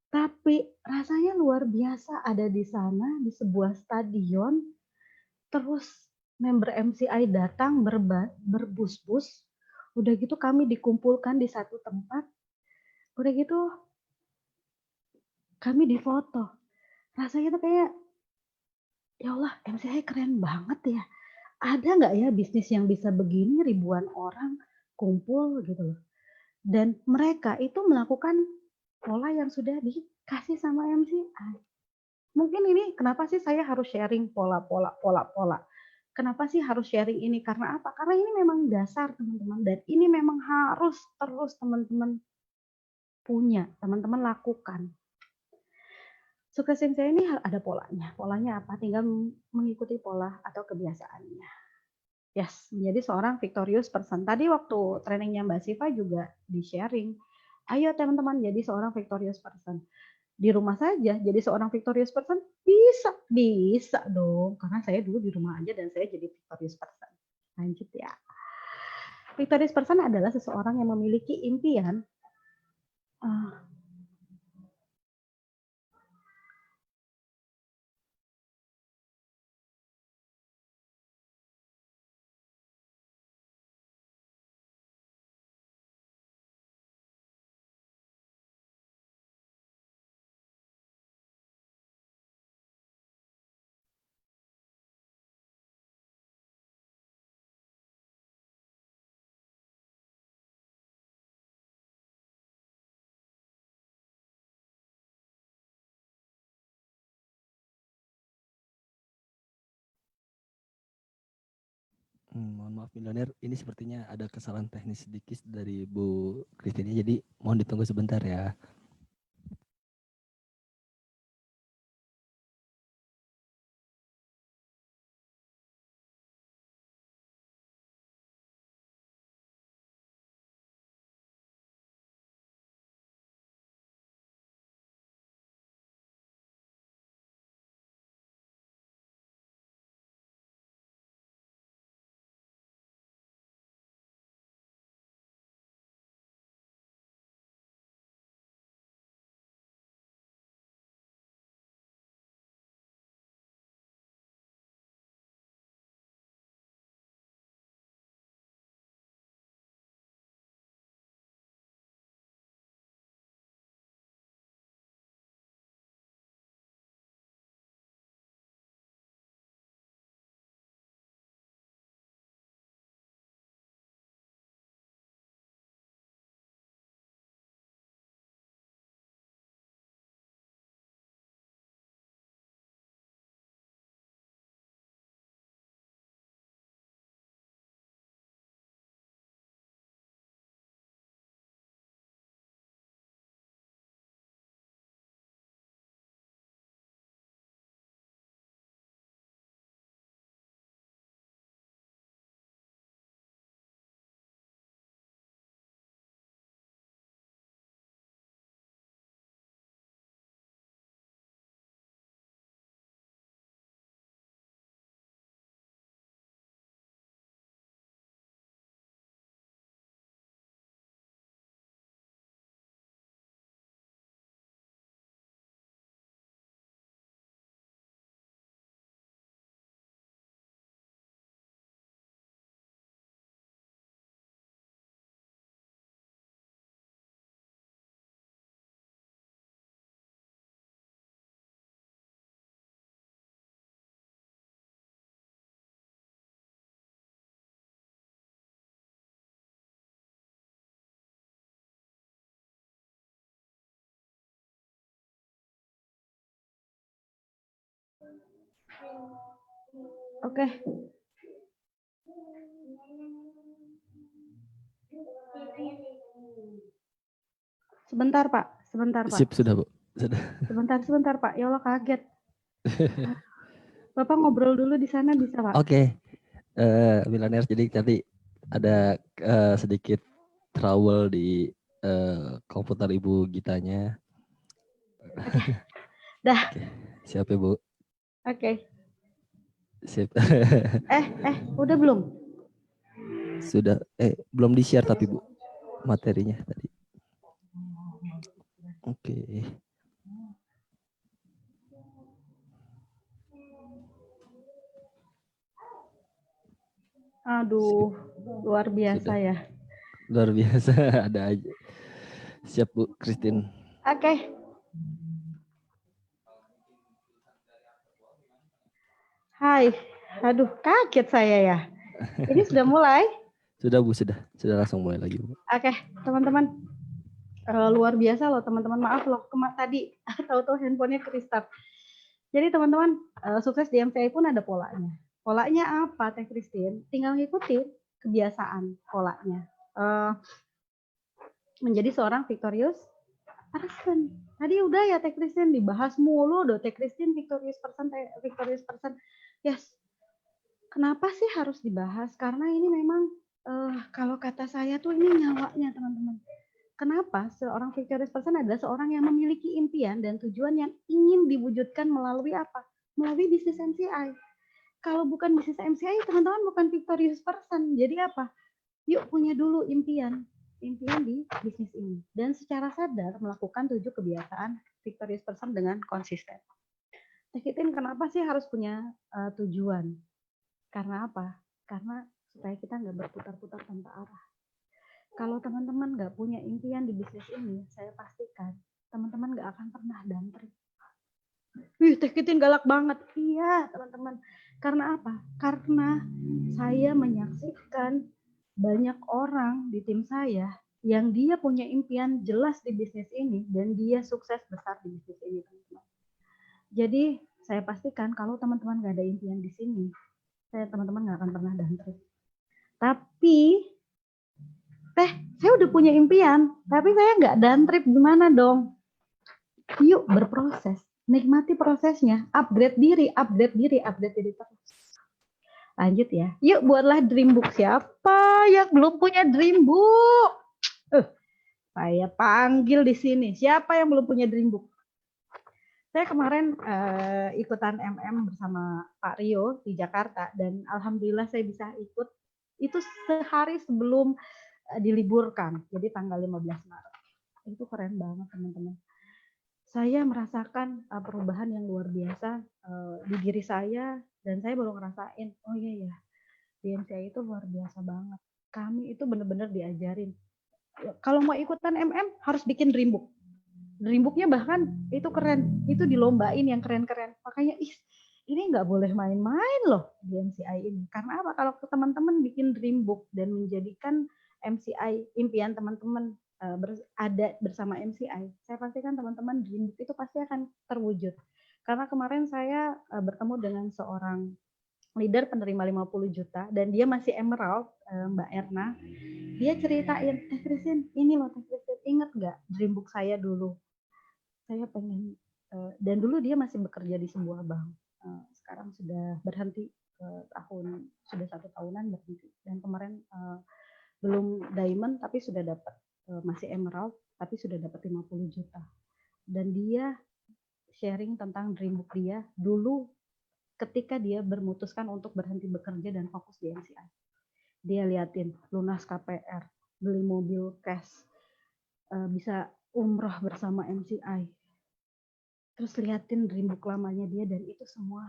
Tapi rasanya luar biasa ada di sana, di sebuah stadion, terus member MCI datang berbus-bus, udah gitu kami dikumpulkan di satu tempat, udah gitu kami difoto. Rasanya tuh kayak, ya Allah MCI keren banget ya. Ada nggak ya bisnis yang bisa begini ribuan orang kumpul gitu loh. Dan mereka itu melakukan pola yang sudah dikasih sama MCI. Mungkin ini kenapa sih saya harus sharing pola-pola. Kenapa sih harus sharing ini? Karena apa? Karena ini memang dasar teman-teman. Dan ini memang harus terus teman-teman punya, teman-teman lakukan. Sukses saya ini ada polanya. Polanya apa? Tinggal mengikuti pola atau kebiasaannya. Yes, menjadi seorang victorious person. Tadi waktu trainingnya Mbak Siva juga di-sharing. Ayo teman-teman jadi seorang victorious person. Di rumah saja jadi seorang victorious person bisa dong, karena saya dulu di rumah aja dan saya jadi victorious person. Lanjut ya, victorious person adalah seseorang yang memiliki impian Mohon maaf milioner, ini sepertinya ada kesalahan teknis sedikit dari Bu Christine, jadi mohon ditunggu sebentar ya. Oke. Sebentar Pak. Sip, sudah Bu. Sudah. Sebentar Pak. Ya Allah kaget. Bapak ngobrol dulu di sana bisa Pak? Oke. Milioner, jadi tadi ada sedikit trouble di komputer Ibu Gitanya. Oke. Dah. Oke. Siap ya Bu. Oke. Sip. Udah belum? Sudah. Belum di-share tapi Bu materinya tadi. Oke. Aduh, luar biasa Sudah. ya. Luar biasa, ada aja. Siap Bu Christine. Oke. Hai, aduh kaget saya ya. Ini sudah mulai? Sudah Bu, sudah langsung mulai lagi Bu. Oke, teman-teman. Luar biasa loh teman-teman. Maaf loh, tadi tahu-tahu handphonenya restart. Jadi teman-teman, sukses di MCI pun ada polanya. Polanya apa Teh Christine? Tinggal ngikutin kebiasaan polanya. Menjadi seorang victorious person. Tadi udah ya Teh Christine dibahas mulu doh Teh Christine victorious person. Yes. Kenapa sih harus dibahas? Karena ini memang kalau kata saya tuh ini nyawanya teman-teman. Kenapa seorang victorious person adalah seorang yang memiliki impian dan tujuan yang ingin diwujudkan melalui apa? Melalui bisnis MCI. Kalau bukan bisnis MCI, teman-teman bukan victorious person. Jadi apa? Yuk punya dulu impian di bisnis ini. Dan secara sadar melakukan 7 kebiasaan victorious person dengan konsisten. Tekitin kenapa sih harus punya tujuan? Karena apa? Karena supaya kita nggak berputar-putar tanpa arah. Kalau teman-teman nggak punya impian di bisnis ini, saya pastikan teman-teman nggak akan pernah dantri. Teh Kitin galak banget. Iya, teman-teman. Karena apa? Karena saya menyaksikan banyak orang di tim saya yang dia punya impian jelas di bisnis ini dan dia sukses besar di bisnis ini, teman-teman. Jadi, saya pastikan kalau teman-teman nggak ada impian di sini, teman-teman nggak akan pernah dantri. Tapi saya udah punya impian, tapi saya nggak dantrip, gimana dong? Yuk berproses, nikmati prosesnya, upgrade diri terus. Lanjut ya, yuk buatlah dream book. Siapa yang belum punya dream book? Saya panggil di sini. Siapa yang belum punya dream book? Saya kemarin ikutan bersama Pak Rio di Jakarta dan alhamdulillah saya bisa ikut itu sehari sebelum diliburkan, jadi tanggal 15 Maret. Itu keren banget teman-teman. Saya merasakan perubahan yang luar biasa di diri saya dan saya baru ngerasain, oh iya ya, di MCI itu luar biasa banget. Kami itu benar-benar diajarin. Kalau mau ikutan harus bikin dream book. Dream booknya bahkan itu keren, itu dilombain yang keren-keren. Makanya ini nggak boleh main-main loh di MCI ini. Karena apa? Kalau teman-teman bikin dream book dan menjadikan MCI impian teman-teman ada bersama MCI, saya pastikan teman-teman dream book itu pasti akan terwujud. Karena kemarin saya bertemu dengan seorang leader penerima 50 juta dan dia masih emerald, Mbak Erna. Dia ceritain, Teh Christine, ini loh Teh Christine, ingat nggak dream book saya dulu? Saya pengen, dan dulu dia masih bekerja di sebuah bank. Sekarang sudah berhenti sudah 1 tahunan berhenti. Dan kemarin belum diamond tapi sudah dapat, masih emerald tapi sudah dapat 50 juta. Dan dia sharing tentang dream book dia dulu ketika dia memutuskan untuk berhenti bekerja dan fokus di MCI. Dia liatin lunas KPR, beli mobil cash, bisa umroh bersama MCI. Terus liatin dream book lamanya dia dan itu semua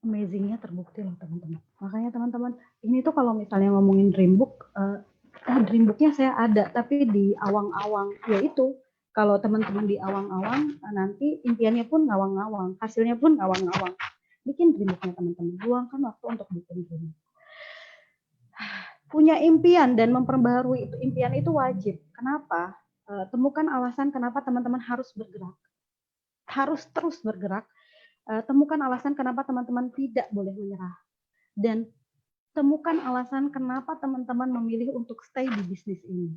amazing-nya terbukti loh teman-teman. Makanya teman-teman, ini tuh kalau misalnya ngomongin dream book, dream booknya saya ada, tapi di awang-awang. Yaitu, kalau teman-teman di awang-awang, nanti impiannya pun ngawang-ngawang, hasilnya pun ngawang-ngawang. Bikin dream booknya teman-teman, luangkan waktu untuk bikin dream book. Punya impian dan memperbaharui impian itu wajib. Kenapa? Temukan alasan kenapa teman-teman harus bergerak. Harus terus bergerak temukan alasan kenapa teman-teman tidak boleh menyerah. Dan temukan alasan kenapa teman-teman memilih untuk stay di bisnis ini.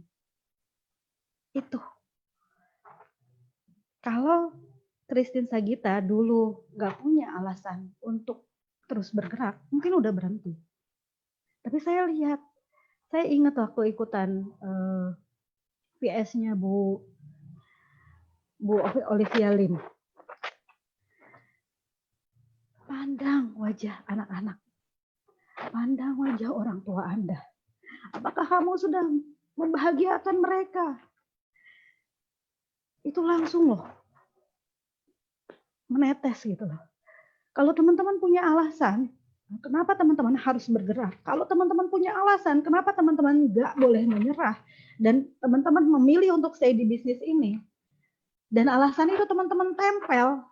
Itu. Kalau Christine Sagita dulu nggak punya alasan untuk terus bergerak, mungkin udah berhenti. Tapi saya lihat, saya ingat waktu ikutan PS-nya Bu Olivia Lim. Pandang wajah anak-anak, pandang wajah orang tua Anda. Apakah kamu sudah membahagiakan mereka? Itu langsung loh, menetes gitu loh. Kalau teman-teman punya alasan, kenapa teman-teman harus bergerak? Kalau teman-teman punya alasan, kenapa teman-teman nggak boleh menyerah? Dan teman-teman memilih untuk stay di bisnis ini. Dan alasan itu teman-teman tempel.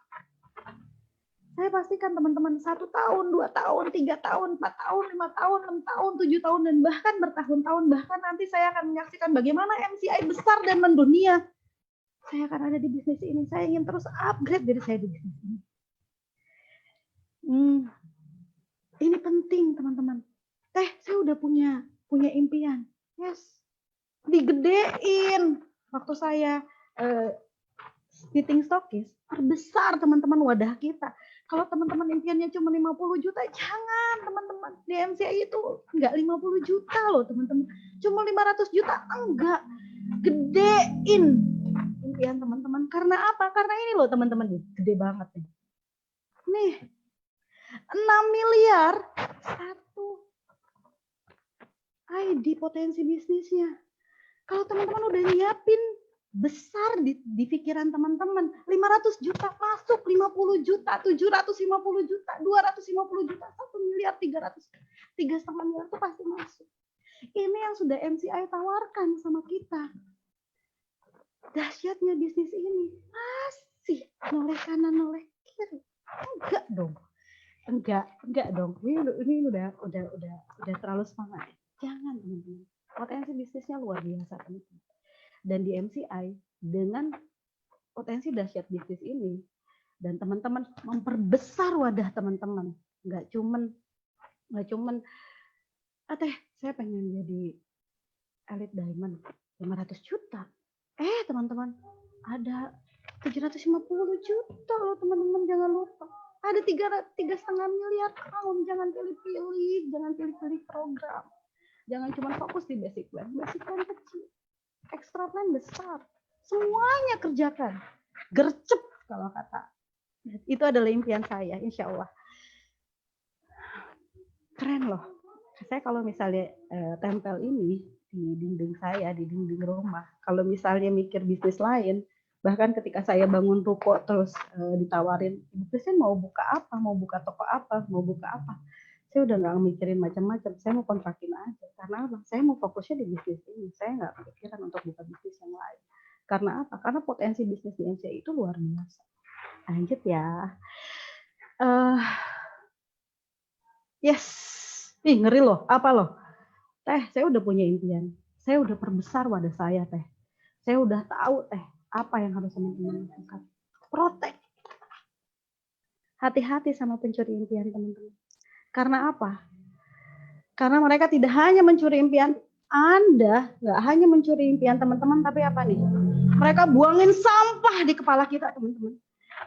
Saya pastikan teman-teman 1 tahun, 2 tahun, 3 tahun, 4 tahun, 5 tahun, 6 tahun, 7 tahun, dan bahkan bertahun-tahun. Bahkan nanti saya akan menyaksikan bagaimana MCI besar dan mendunia. Saya akan ada di bisnis ini. Saya ingin terus upgrade diri saya di bisnis ini. Ini penting teman-teman. Saya udah punya impian. Yes, digedein. Waktu saya meeting stokis, perbesar teman-teman wadah kita. Kalau teman-teman impiannya cuma 50 juta, jangan teman-teman. Di MCI itu enggak 50 juta loh teman-teman. Cuma 500 juta, enggak. Gedein impian teman-teman. Karena apa? Karena ini loh teman-teman, gede banget nih. Nih, 6 miliar satu ID potensi bisnisnya. Kalau teman-teman udah nyiapin besar di pikiran teman-teman, 500 juta masuk, 50 juta, 750 juta, 250 juta, 1 miliar 300, 3,5 miliar itu pasti masuk. Ini yang sudah MCI tawarkan sama kita. Dahsyatnya bisnis ini masih noleh kanan noleh kiri. Enggak dong. Enggak dong. Ini udah terlalu semangat. Jangan teman-teman. Potensi bisnisnya luar biasa teman-teman. Dan di MCI dengan potensi dahsyat bisnis ini dan teman-teman memperbesar wadah teman-teman. Enggak cuman saya pengen jadi Elite Diamond 500 juta. Teman-teman, ada 750 juta loh teman-teman, jangan lupa. Ada 3,5 miliar tahun, jangan pilih-pilih, jangan pilih-pilih program. Jangan cuma fokus di basic plan kecil, extra plan besar. Semuanya kerjakan. Gercep kalau kata. Itu adalah impian saya, insya Allah. Keren loh. Saya kalau misalnya tempel ini di dinding saya, di dinding rumah, kalau misalnya mikir bisnis lain, bahkan ketika saya bangun ruko terus ditawarin, Ibu Christine mau buka apa, mau buka toko apa, mau buka apa, saya udah nggak mikirin macam-macam, saya mau kontrakin aja. Karena apa? Saya mau fokusnya di bisnis ini, saya nggak kepikiran untuk buka bisnis yang lain. Karena apa? Karena potensi bisnis di MCI itu luar biasa. Lanjut ya. Yes, ngeri loh, apa loh? Saya udah punya impian, saya udah perbesar wadah saya, saya udah tahu apa yang harus teman-teman lakukan. Protect. Hati-hati sama pencuri impian teman-teman. Karena apa? Karena mereka tidak hanya mencuri impian Anda, nggak hanya mencuri impian teman-teman, tapi apa nih? Mereka buangin sampah di kepala kita teman-teman.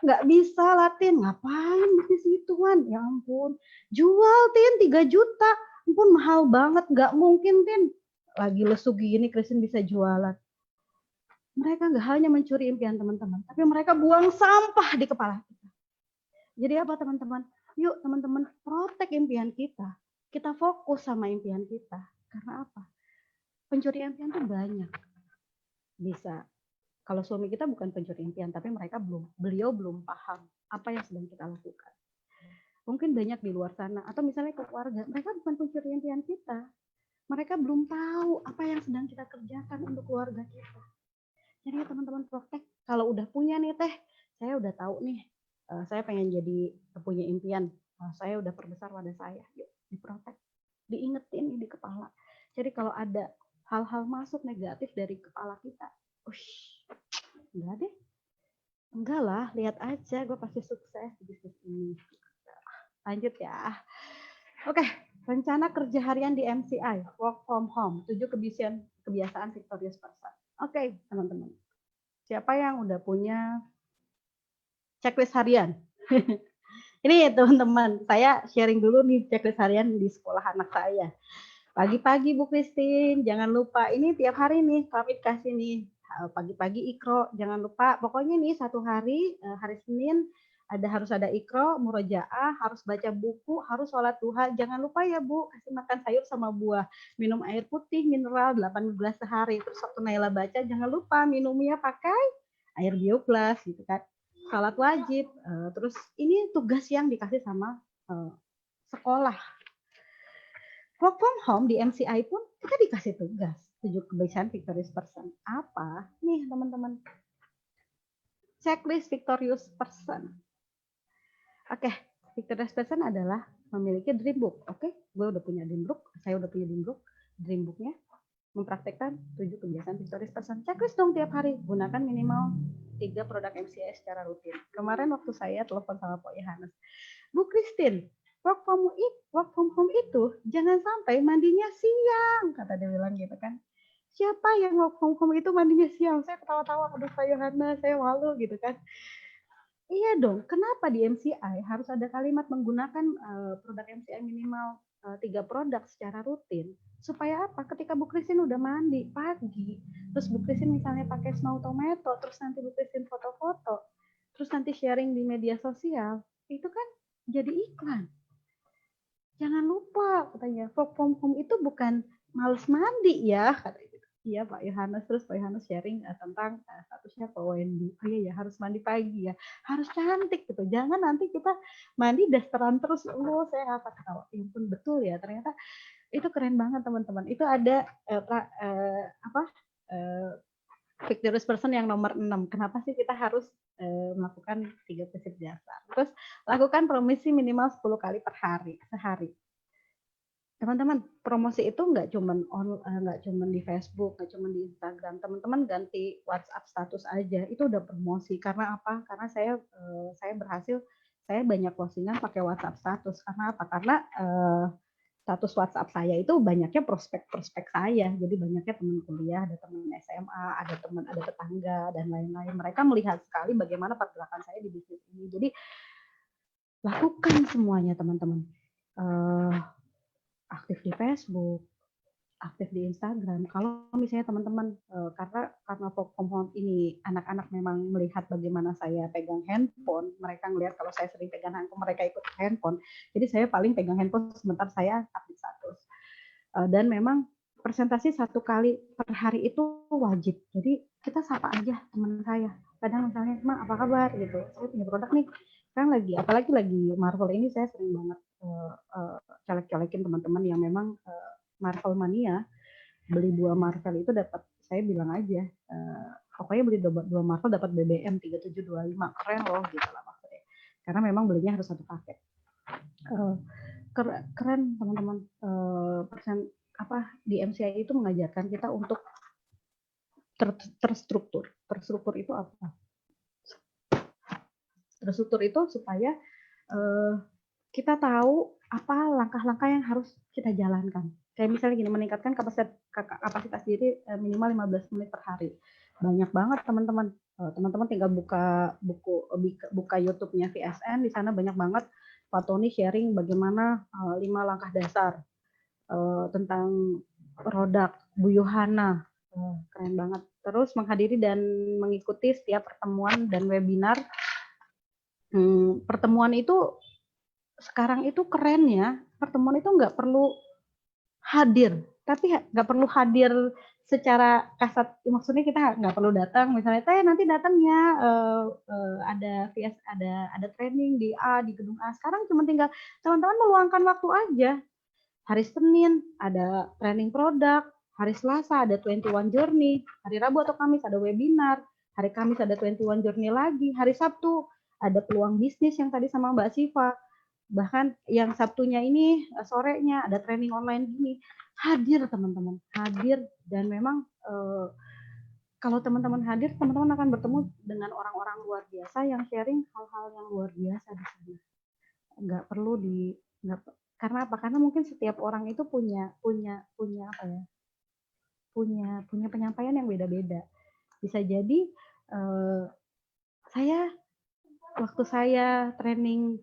Nggak bisa lah, Tin, ngapain bisnis ituan? Ya ampun, jual Tin 3 juta, ampun mahal banget, nggak mungkin Tin. Lagi lesu gini Christine bisa jualan. Mereka nggak hanya mencuri impian teman-teman, tapi mereka buang sampah di kepala kita. Jadi apa teman-teman? Yuk teman-teman, protect impian kita. Kita fokus sama impian kita. Karena apa? Pencuri impian tuh banyak. Bisa. Kalau suami kita bukan pencuri impian, tapi beliau belum paham apa yang sedang kita lakukan. Mungkin banyak di luar sana, atau misalnya keluarga, mereka bukan pencuri impian kita. Mereka belum tahu apa yang sedang kita kerjakan untuk keluarga kita. Jadi teman-teman protect, kalau udah punya nih saya udah tahu nih, saya pengen jadi punya impian, saya udah perbesar wadah saya, yuk diprotect, diingetin di kepala. Jadi kalau ada hal-hal masuk negatif dari kepala kita, enggak deh, Enggak lah, lihat aja, gue pasti sukses di bisnis ini. Lanjut ya. Oke, rencana kerja harian di MCI, work from home, 7 kebiasaan victorious person. Oke, teman-teman. Siapa yang udah punya checklist harian? Ini teman-teman, saya sharing dulu nih checklist harian di sekolah anak saya. Pagi-pagi Bu Christine, jangan lupa ini tiap hari nih kami kasih nih pagi-pagi ikro, jangan lupa pokoknya nih satu hari hari Senin harus ada ikro, murojaah, harus baca buku, harus sholat duha. Jangan lupa ya Bu, kasih makan sayur sama buah, minum air putih mineral 8 gelas sehari. Terus waktu Naila baca jangan lupa minumnya pakai air bioplus gitu kan. Salat wajib. Terus ini tugas yang dikasih sama sekolah. Work from home di MCI pun kita dikasih tugas 7 kebiasaan victorious person. Apa? Nih teman-teman. Checklist victorious person. Oke, victorious person adalah memiliki dream book. Oke, gue udah punya dream book, saya udah punya dream book. Dream booknya mempraktekkan 7 kebiasaan victorious person. Checklist dong tiap hari. Gunakan minimal 3 produk MCI secara rutin. Kemarin waktu saya telepon sama Pak Yohanes, Bu Christine, work from home itu jangan sampai mandinya siang, kata dia bilang gitu kan. Siapa yang work from home itu mandinya siang? Saya ketawa-tawa, aduh Pak Yohana, saya malu gitu kan. Iya dong, kenapa di MCI harus ada kalimat menggunakan produk MCI minimal 3 produk secara rutin? Supaya apa? Ketika Bu Christine udah mandi pagi, terus Bu Christine misalnya pakai snow tomato, terus nanti Bu Christine foto-foto, terus nanti sharing di media sosial, itu kan jadi iklan. Jangan lupa katanya, work from home itu bukan males mandi ya, kata gitu. Iya Pak Yohanes, terus Pak Yohanes sharing tentang statusnya Pak Wendy. Oh iya ya, harus mandi pagi ya, harus cantik gitu. Jangan nanti kita mandi dasteran terus. Oh saya ngakak ketawa. Ya pun betul ya, ternyata itu keren banget teman-teman. Itu ada apa victorious person yang nomor 6. Kenapa sih kita harus melakukan 3 prinsip dasar? Terus lakukan promosi minimal 10 kali per hari, sehari. Teman-teman, promosi itu nggak cuman di Facebook, nggak cuman di Instagram. Teman-teman ganti WhatsApp status aja, itu udah promosi. Karena apa? Karena saya berhasil, saya banyak closingan pakai WhatsApp status. Karena apa? Karena status WhatsApp saya itu banyaknya prospek-prospek saya. Jadi banyaknya teman kuliah, ada teman SMA, ada tetangga dan lain-lain. Mereka melihat sekali bagaimana pergerakan saya di bisnis ini. Jadi lakukan semuanya teman-teman. Aktif di Facebook, aktif di Instagram. Kalau misalnya teman-teman karena work from home ini anak-anak memang melihat bagaimana saya pegang handphone, mereka ngelihat kalau saya sering pegang handphone, mereka ikut handphone. Jadi saya paling pegang handphone sebentar saya update status. Dan memang presentasi 1 kali per hari itu wajib. Jadi kita sapa aja teman saya. Kadang misalnya, "Ma, apa kabar?" gitu. "Saya punya produk nih." Kan apalagi lagi Marvel ini saya sering banget colek-colekin teman-teman yang memang Marvel mania. Beli 2 Marvel itu dapat, saya bilang aja, pokoknya beli 2 Marvel dapat BBM 3725, keren loh gitu lah maksudnya. Karena memang belinya harus 1 paket. Keren teman-teman. Di MCI itu mengajarkan kita untuk terstruktur. Terstruktur itu apa? Terstruktur itu supaya kita tahu apa langkah-langkah yang harus kita jalankan. Kayak misalnya gini, meningkatkan kapasitas diri minimal 15 menit per hari. Banyak banget teman-teman. Teman-teman tinggal buka YouTube-nya VSN, di sana banyak banget Pak Tony sharing bagaimana 5 langkah dasar tentang produk Bu Yohana. Keren banget. Terus menghadiri dan mengikuti setiap pertemuan dan webinar. Pertemuan itu sekarang itu keren ya, pertemuan itu nggak perlu hadir, tapi nggak perlu hadir secara kasat, maksudnya kita nggak perlu datang, misalnya nanti datangnya ada training di gedung A. Sekarang cuma tinggal teman-teman meluangkan waktu aja. Hari Senin ada training produk, hari Selasa ada 21 journey, hari Rabu atau Kamis ada webinar, hari Kamis ada 21 journey lagi, hari Sabtu ada peluang bisnis yang tadi sama Mbak Siva. Bahkan yang Sabtunya ini sorenya ada training online gini. Hadir teman-teman, hadir, dan memang kalau teman-teman hadir, teman-teman akan bertemu dengan orang-orang luar biasa yang sharing hal-hal yang luar biasa di sana. Nggak perlu nggak, karena apa? Karena mungkin setiap orang itu punya punya apa ya? Punya penyampaian yang beda-beda. Bisa jadi saya waktu saya training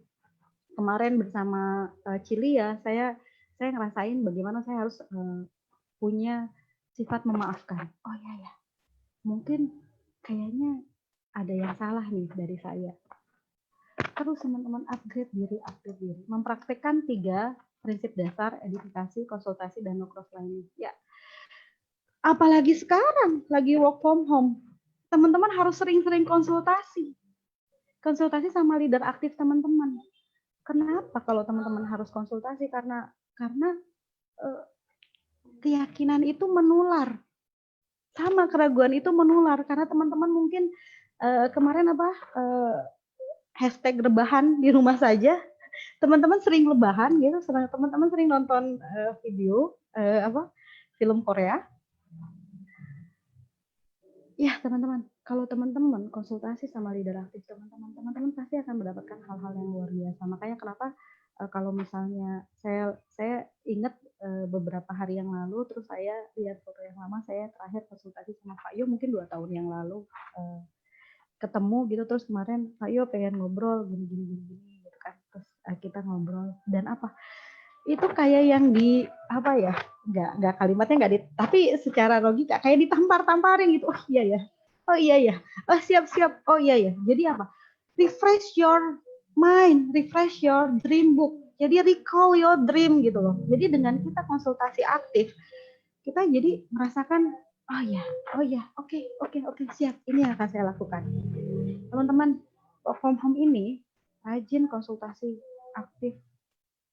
kemarin bersama Cilia, saya ngerasain bagaimana saya harus punya sifat memaafkan. Oh iya ya, mungkin kayaknya ada yang salah nih dari saya. Terus teman-teman upgrade diri, mempraktekkan 3 prinsip dasar edifikasi, konsultasi, dan no cross lining. Ya, apalagi sekarang lagi work from home, teman-teman harus sering-sering konsultasi sama leader aktif teman-teman. Kenapa kalau teman-teman harus konsultasi? Karena keyakinan itu menular, sama keraguan itu menular, karena teman-teman mungkin kemarin hashtag rebahan di rumah saja, teman-teman sering rebahan gitu, teman-teman sering nonton video film Korea. Ya teman-teman, kalau teman-teman konsultasi sama leader aktif teman-teman pasti akan mendapatkan hal-hal yang luar biasa. Makanya kenapa kalau misalnya saya ingat beberapa hari yang lalu, terus saya lihat foto yang lama, saya terakhir konsultasi sama Pak Yo mungkin 2 tahun yang lalu, ketemu gitu, terus kemarin Pak Yo pengen ngobrol gini gitu kan, terus kita ngobrol, dan apa itu kayak yang di apa ya, nggak kalimatnya nggak tapi secara logika kayak ditampar-tamparin gitu. Oh iya ya, oh iya ya, oh siap, oh iya ya. Jadi apa, refresh your mind, refresh your dream book, jadi recall your dream gitu loh. Jadi dengan kita konsultasi aktif, kita jadi merasakan oh ya, oke, siap, ini yang akan saya lakukan. Teman-teman work from home ini rajin konsultasi aktif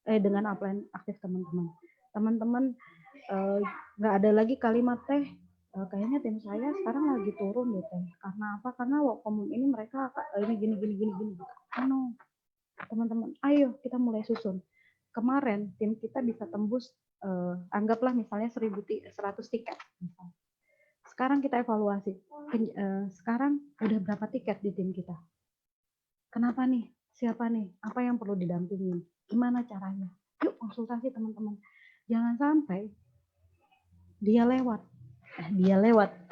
dengan upline aktif teman-teman nggak ada lagi kalimat teh kayaknya tim saya sekarang lagi turun gitu, karena apa, karena work from home ini mereka ini gini gitu. No, teman-teman ayo kita mulai susun. Kemarin tim kita bisa tembus anggaplah misalnya 100 tiket misalnya. Sekarang kita evaluasi, sekarang udah berapa tiket di tim kita, kenapa nih, siapa nih, apa yang perlu didampingin, gimana caranya, yuk konsultasi teman-teman. Jangan sampai dia lewat,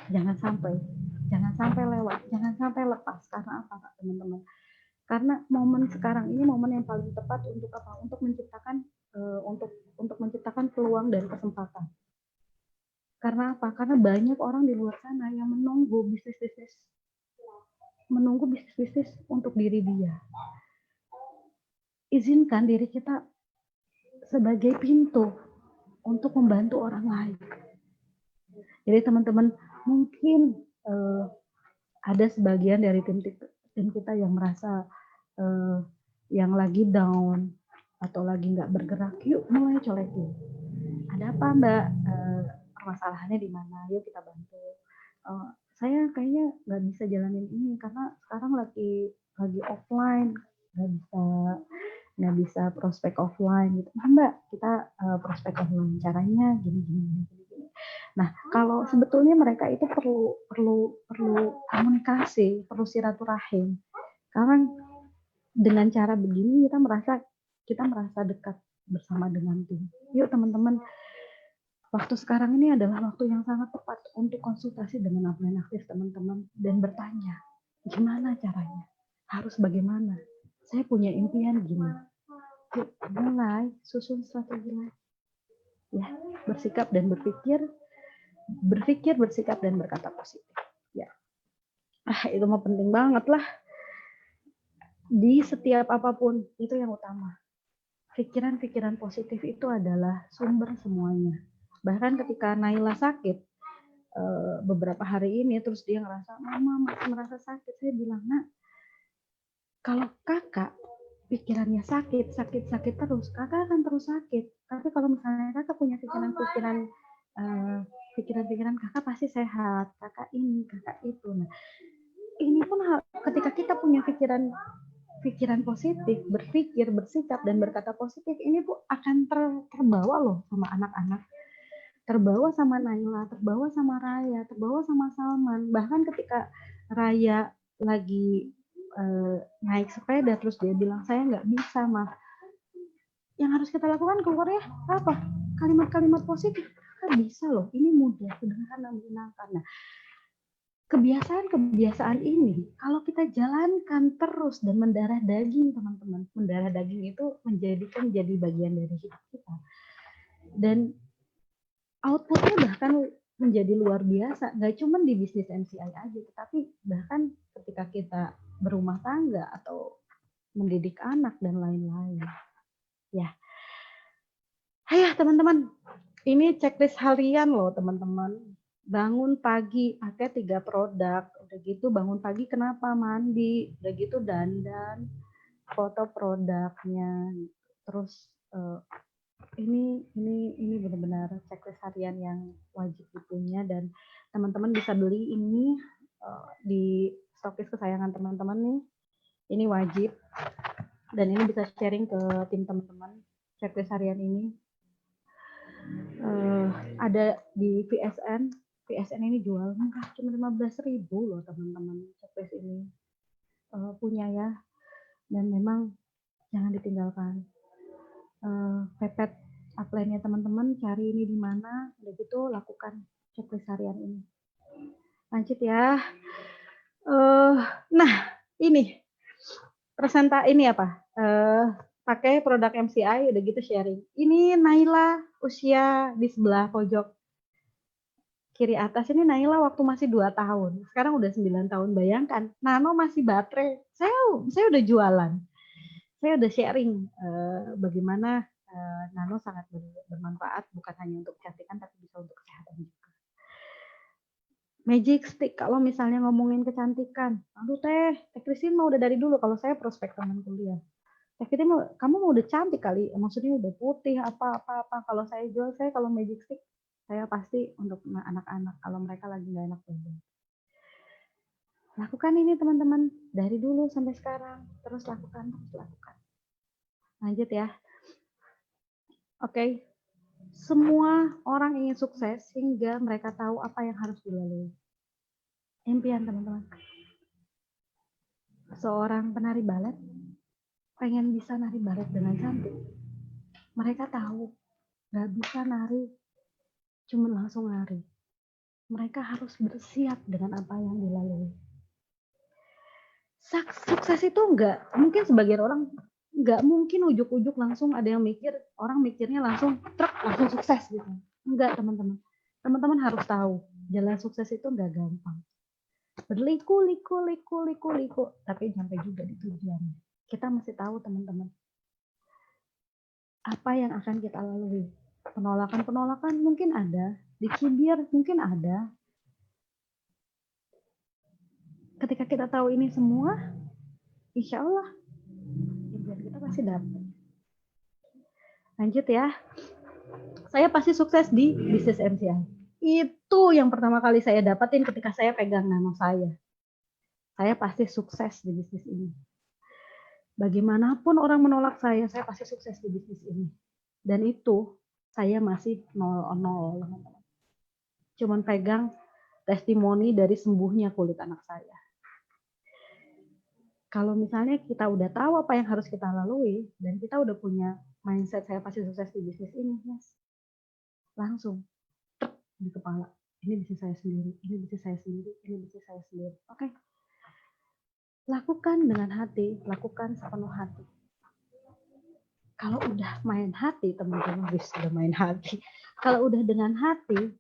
jangan sampai lewat, jangan sampai lepas. Karena apa teman-teman? Karena momen sekarang ini momen yang paling tepat untuk apa, untuk menciptakan untuk menciptakan peluang dan kesempatan. Karena apa, karena banyak orang di luar sana yang menunggu bisnis untuk diri dia. Izinkan diri kita sebagai pintu untuk membantu orang lain. Jadi teman-teman mungkin ada sebagian dari tim kita yang merasa yang lagi down atau lagi nggak bergerak, yuk mulai colekin. Ada apa Mbak? Permasalahannya di mana? Yuk kita bantu. Saya kayaknya nggak bisa jalanin ini karena sekarang lagi offline, nggak bisa prospek offline gitu. Nah, Mbak, kita prospek offline, caranya gini. Nah, kalau sebetulnya mereka itu perlu komunikasi, perlu silaturahim. Karena dengan cara begini kita merasa dekat bersama dengan tim. Yuk teman-teman, waktu sekarang ini adalah waktu yang sangat tepat untuk konsultasi dengan upline aktif teman-teman dan bertanya, gimana caranya? Harus bagaimana? Saya punya impian gini. Yuk mulai susun strategi lagi. Ya, bersikap dan berpikir, bersikap dan berkata positif. Ya. Itu mah penting banget lah. Di setiap apapun itu yang utama. Pikiran-pikiran positif itu adalah sumber semuanya. Bahkan ketika Naila sakit beberapa hari ini, terus dia ngerasa mama masih merasa sakit, saya bilang, nak, kalau kakak pikirannya sakit terus, kakak akan terus sakit. Tapi kalau misalnya kakak punya pikiran kakak pasti sehat, kakak ini, kakak itu. Nah, ini pun ketika kita punya pikiran positif, berpikir, bersikap dan berkata positif, ini tuh akan terbawa loh sama anak-anak. terbawa sama Naila, terbawa sama Raya, terbawa sama Salman. Bahkan ketika Raya lagi naik sepeda terus dia bilang saya nggak bisa mah. Yang harus kita lakukan keluar ya apa? Kalimat-kalimat positif. Kan bisa loh, ini mudah, sederhana, menyenangkan. Nah, kebiasaan-kebiasaan ini kalau kita jalankan terus dan mendarah daging, teman-teman. Mendarah daging itu menjadi bagian dari hidup kita. Dan outputnya bahkan menjadi luar biasa. Nggak cuma di bisnis MCI aja, tetapi bahkan ketika kita berumah tangga atau mendidik anak dan lain-lain. Ya, ayo teman-teman, ini checklist harian loh teman-teman. Bangun pagi pakai 3 produk, udah gitu bangun pagi kenapa mandi, udah gitu dandan, foto produknya, terus ini benar-benar checklist harian yang wajib dipunya dan teman-teman bisa beli ini di stokis kesayangan teman-teman nih. Ini wajib dan ini bisa sharing ke tim teman-teman. Checklist harian ini ada di VSN. VSN ini jual murah cuma 15.000 loh teman-teman. Checklist ini punya ya, dan memang jangan ditinggalkan. Pepet upline-nya teman-teman, cari ini di mana, udah gitu lakukan checklist harian ini. Lanjut ya. Nah, ini ini apa? Pakai produk MCI, udah gitu sharing. Ini Naila usia di sebelah pojok kiri atas ini Naila waktu masih 2 tahun. Sekarang udah 9 tahun. Bayangkan, Nano masih baterai. Saya udah jualan. Saya udah sharing bagaimana Nano sangat bermanfaat bukan hanya untuk kecantikan tapi bisa untuk kesehatan juga. Magic stick kalau misalnya ngomongin kecantikan. Aduh Teh Christine mau udah dari dulu kalau saya prospek teman kuliah. Teh Christine kamu mau udah cantik kali, maksudnya udah putih apa. Kalau saya jual, saya kalau magic stick saya pasti untuk anak-anak kalau mereka lagi nggak enak badan. Lakukan ini teman-teman dari dulu sampai sekarang, terus lakukan. Lanjut ya. Oke. Semua orang ingin sukses sehingga mereka tahu apa yang harus dilalui. Impian teman-teman. Seorang penari balet pengen bisa nari balet dengan cantik. Mereka tahu nggak bisa nari cuma langsung nari. Mereka harus bersiap dengan apa yang dilalui. Sukses itu nggak mungkin, sebagian orang nggak mungkin ujuk-ujuk langsung ada yang orang mikirnya langsung truk langsung sukses gitu. Enggak teman-teman. Teman-teman harus tahu jalan sukses itu nggak gampang. Berliku, tapi sampai juga di tujuan. Kita mesti tahu teman-teman apa yang akan kita lalui. Penolakan mungkin ada, dicibir mungkin ada. Ketika kita tahu ini semua, insya Allah impian kita pasti dapat. Lanjut ya. Saya pasti sukses di bisnis MCI. Itu yang pertama kali saya dapatin ketika saya pegang Nano saya. Saya pasti sukses di bisnis ini. Bagaimanapun orang menolak saya pasti sukses di bisnis ini. Dan itu saya masih 0-0. Cuman pegang testimoni dari sembuhnya kulit anak saya. Kalau misalnya kita udah tahu apa yang harus kita lalui dan kita udah punya mindset saya pasti sukses di bisnis ini, yes, langsung di kepala, ini bisnis saya sendiri, ini bisnis saya sendiri, ini bisnis saya sendiri. Oke. Lakukan dengan hati, lakukan sepenuh hati. Kalau udah main hati, teman-teman, sudah main hati. Kalau udah dengan hati,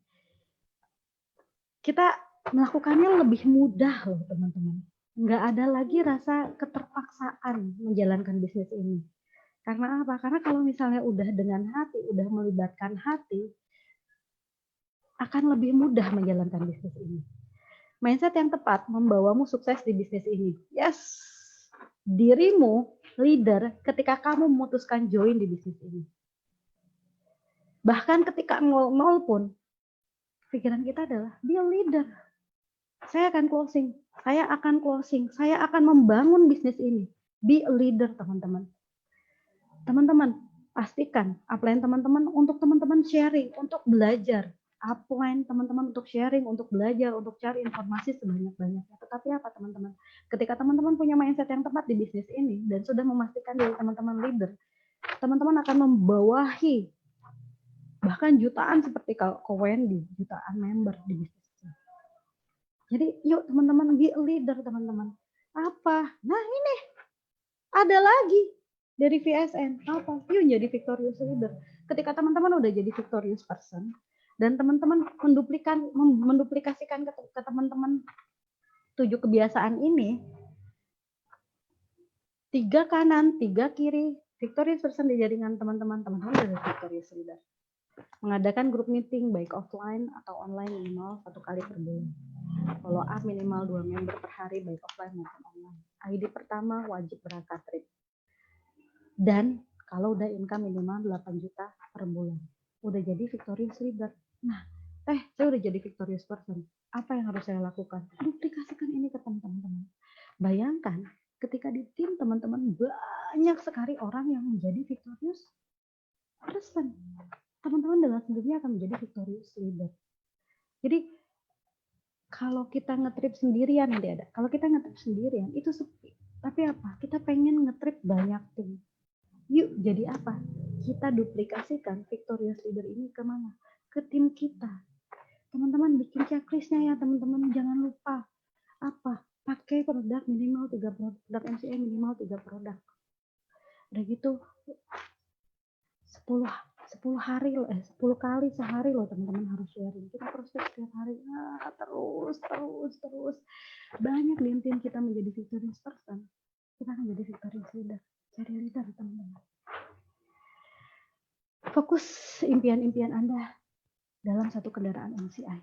kita melakukannya lebih mudah loh, teman-teman. Nggak ada lagi rasa keterpaksaan menjalankan bisnis ini. Karena apa? Karena kalau misalnya udah dengan hati, udah melibatkan hati, akan lebih mudah menjalankan bisnis ini. Mindset yang tepat membawamu sukses di bisnis ini. Yes, dirimu leader ketika kamu memutuskan join di bisnis ini. Bahkan ketika nol pun, pikiran kita adalah be a leader. Saya akan closing, saya akan membangun bisnis ini. Be a leader, teman-teman. Teman-teman, pastikan upline teman-teman untuk teman-teman sharing, untuk belajar. upline teman-teman untuk sharing, untuk belajar, untuk cari informasi sebanyak-banyaknya. Tetapi apa teman-teman? Ketika teman-teman punya mindset yang tepat di bisnis ini dan sudah memastikan diri teman-teman leader, teman-teman akan membawahi bahkan jutaan seperti Ko Wendy, jutaan member di bisnis ini. Jadi yuk teman-teman be a leader teman-teman. Apa? Nah ini ada lagi dari VSN. Apa? Yuk jadi victorious leader. Ketika teman-teman udah jadi victorious person dan teman-teman menduplikasikan ke teman-teman 7 kebiasaan ini, 3 kanan, 3 kiri, victorious person di jaringan teman-teman udah victorious leader. Mengadakan group meeting baik offline atau online minimal 1 kali per bulan. Follow up minimal 2 member per hari baik offline maupun online. ID pertama wajib berangkat trip. Dan kalau udah income minimal 8 juta per bulan. Udah jadi victorious leader. Nah, saya udah jadi victorious person. Apa yang harus saya lakukan? Duplikasikan ini ke teman-teman. Bayangkan ketika di tim teman-teman banyak sekali orang yang menjadi victorious person. Teman-teman dengan sendirinya akan menjadi victorious leader. Jadi kalau kita ngetrip sendirian nanti ada. Kalau kita ngetrip sendirian itu sepi. Tapi apa? Kita pengen ngetrip banyak tim. Yuk jadi apa? Kita duplikasikan victorious leader ini kemana? Ke tim kita. Teman-teman bikin checklistnya ya teman-teman. Jangan lupa. Apa? Pakai produk minimal 3 produk MCA minimal 3 produk. Udah gitu 10 hari loh, 10 kali sehari loh teman-teman harus sharing. Kita proses setiap hari. Terus. Banyak di tim kita menjadi victorious person. Kita akan jadi victorious leader. Cari leader teman-teman. Fokus impian-impian Anda dalam satu kendaraan MCI.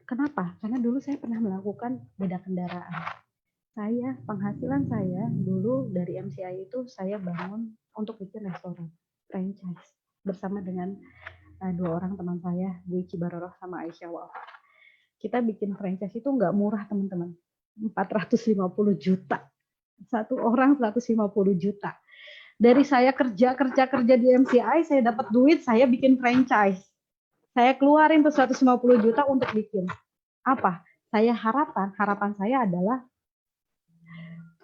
Kenapa? Karena dulu saya pernah melakukan beda kendaraan. Penghasilan saya dulu dari MCI itu saya bangun untuk bikin restoran, franchise. Bersama dengan 2 orang teman saya, Bu Cibaroroh sama Aisyah Wafa. Kita bikin franchise itu nggak murah teman-teman, 450 juta. Satu orang 150 juta. Dari saya kerja di MCI, saya dapat duit, saya bikin franchise. Saya keluarin tuh 150 juta untuk bikin. Apa? Harapan saya adalah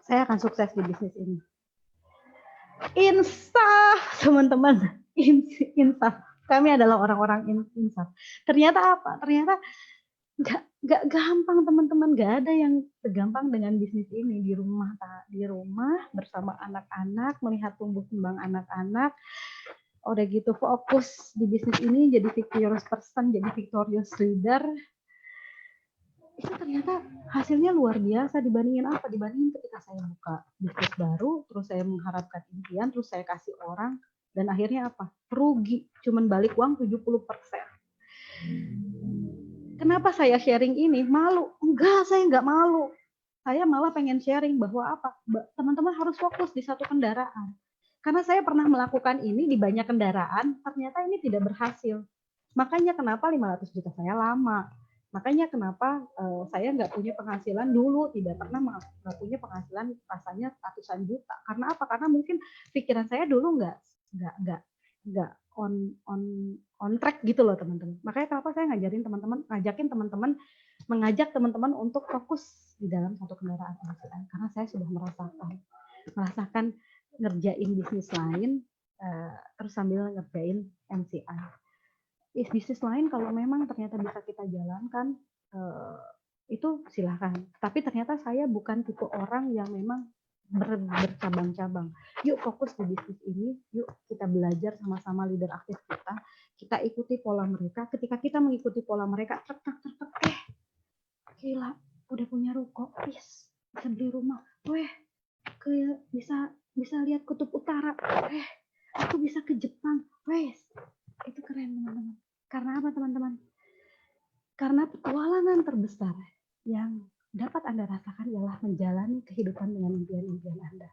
saya akan sukses di bisnis ini. Insaf, teman-teman. Insaf. Kami adalah orang-orang insaf. Ternyata apa? Ternyata nggak gampang teman-teman. Nggak ada yang segampang dengan bisnis ini di rumah bersama anak-anak, melihat tumbuh kembang anak-anak. Udah gitu fokus di bisnis ini, jadi victorious person, jadi victorious leader. Itu ternyata hasilnya luar biasa dibandingin ketika saya buka bisnis baru, terus saya mengharapkan impian, terus saya kasih orang, dan akhirnya apa? Rugi, cuman balik uang 70%. Kenapa saya sharing ini? Malu? Enggak, saya enggak malu. Saya malah pengen sharing bahwa apa? Teman-teman harus fokus di satu kendaraan. Karena saya pernah melakukan ini di banyak kendaraan, ternyata ini tidak berhasil. Makanya kenapa 500 juta saya lama. Makanya kenapa saya nggak punya penghasilan dulu, tidak pernah nggak punya penghasilan rasanya ratusan juta. Karena apa? Karena mungkin pikiran saya dulu nggak on track gitu loh teman-teman. Makanya kenapa saya mengajak teman-teman untuk fokus di dalam satu kendaraan MCI. Karena saya sudah merasakan ngerjain bisnis lain, terus sambil ngerjain MCI. Bisnis lain kalau memang ternyata bisa kita jalankan, itu silahkan. Tapi ternyata saya bukan tipe orang yang memang bercabang-cabang. Yuk fokus di bisnis ini, yuk kita belajar sama-sama leader aktif kita ikuti pola mereka. Ketika kita mengikuti pola mereka, gila, udah punya ruko, bisa beli rumah, bisa lihat kutub utara, aku bisa ke Jepang, itu keren teman-teman. Karena apa teman-teman? Karena petualangan terbesar yang dapat Anda rasakan ialah menjalani kehidupan dengan impian-impian Anda.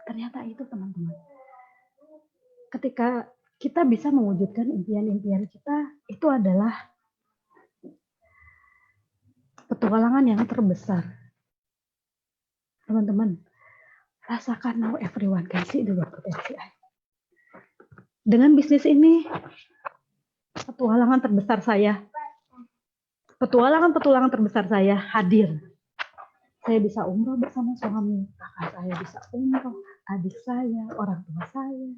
Ternyata itu teman-teman. Ketika kita bisa mewujudkan impian-impian kita, itu adalah petualangan yang terbesar. Teman-teman, rasakan now everyone can see the world potential. Dengan bisnis ini, petualangan terbesar saya. Petualangan terbesar saya hadir. Saya bisa umroh bersama suami, kakak saya bisa umroh, adik saya, orang tua saya.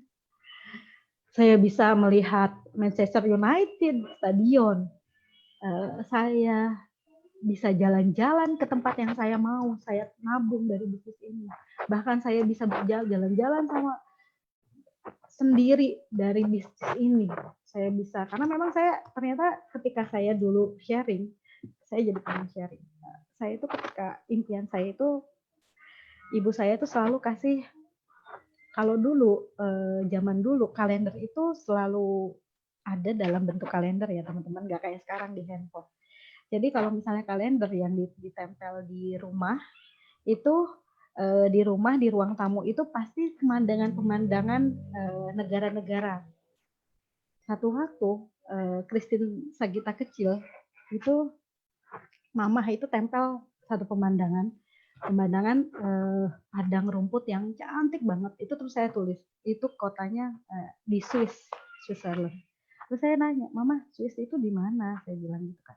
Saya bisa melihat Manchester United stadion. Saya bisa jalan-jalan ke tempat yang saya mau. Saya nabung dari bisnis ini. Bahkan saya bisa jalan-jalan sama sendiri dari bisnis ini. Saya bisa, karena memang saya ternyata ketika saya dulu sharing, saya jadi pengen sharing. Saya itu ketika impian saya itu, ibu saya itu selalu kasih, kalau dulu, zaman dulu kalender itu selalu ada dalam bentuk kalender ya teman-teman, nggak kayak sekarang di handphone. Jadi kalau misalnya kalender yang ditempel di rumah, itu di rumah, di ruang tamu itu pasti pemandangan-pemandangan negara-negara. Satu waktu, Christine Sagita kecil, itu Mama itu tempel satu pemandangan padang rumput yang cantik banget. Itu terus saya tulis, itu kotanya di Switzerland. Terus saya nanya, Mama, Swiss itu di mana? Saya bilang gitu kan.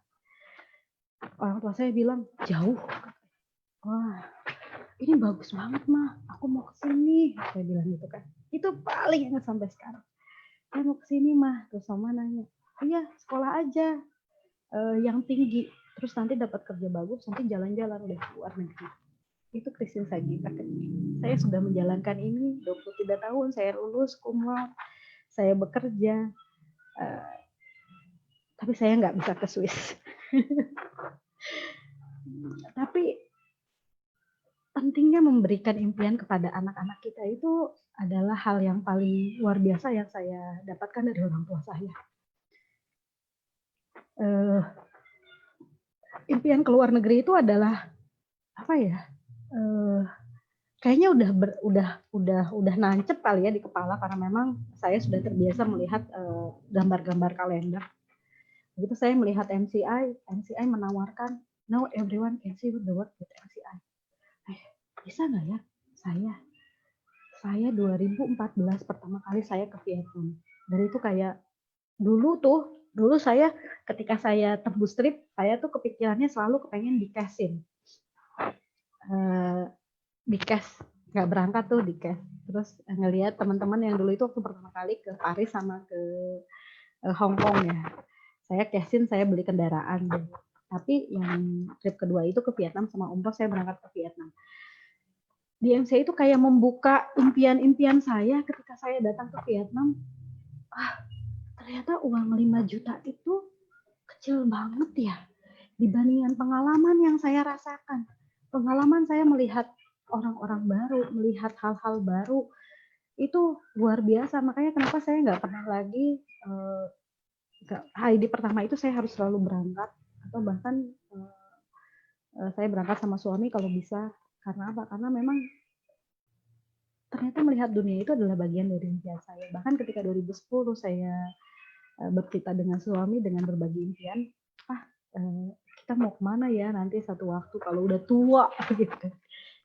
Orang tua saya bilang, jauh. Wah, ini bagus banget, Ma. Aku mau ke sini. Saya bilang gitu kan. Itu paling ingat sampai sekarang. Saya mau ke sini, Ma. Terus Mama nanya, iya, sekolah aja yang tinggi. Terus nanti dapat kerja bagus, nanti jalan-jalan deh ke luar negeri. Itu Christine Sagita kecil. Saya sudah menjalankan ini 23 tahun, saya lulus cum laude, saya bekerja, tapi saya nggak bisa ke Swiss. Tapi pentingnya memberikan impian kepada anak-anak kita itu adalah hal yang paling luar biasa yang saya dapatkan dari orang tua saya. Impian ke luar negeri itu adalah apa ya? Kayaknya udah nancep kali ya di kepala, karena memang saya sudah terbiasa melihat gambar-gambar kalender. Begitu saya melihat MCI menawarkan now everyone can see the world with MCI. Bisa nggak ya saya 2014 pertama kali saya ke Vietnam. Dan itu kayak dulu saya ketika saya tembus trip, saya tuh kepikirannya selalu kepengen di cashin. Di cash, nggak berangkat tuh di cash. Terus ngelihat teman-teman yang dulu itu waktu pertama kali ke Paris sama ke Hong Kong ya, saya cashin, saya beli kendaraan deh. Tapi yang trip kedua itu ke Vietnam sama umroh, saya berangkat ke Vietnam. Di MC itu kayak membuka impian-impian saya ketika saya datang ke Vietnam. Ternyata uang 5 juta itu kecil banget ya dibandingkan pengalaman yang saya rasakan. Pengalaman saya melihat orang-orang baru, melihat hal-hal baru, itu luar biasa. Makanya kenapa saya nggak pernah lagi ID pertama itu saya harus selalu berangkat, atau bahkan saya berangkat sama suami kalau bisa. Karena apa? Karena memang ternyata melihat dunia itu adalah bagian dari impian saya. Bahkan ketika 2010 saya bercerita dengan suami dengan berbagi impian, kita mau kemana ya nanti satu waktu kalau udah tua gitu.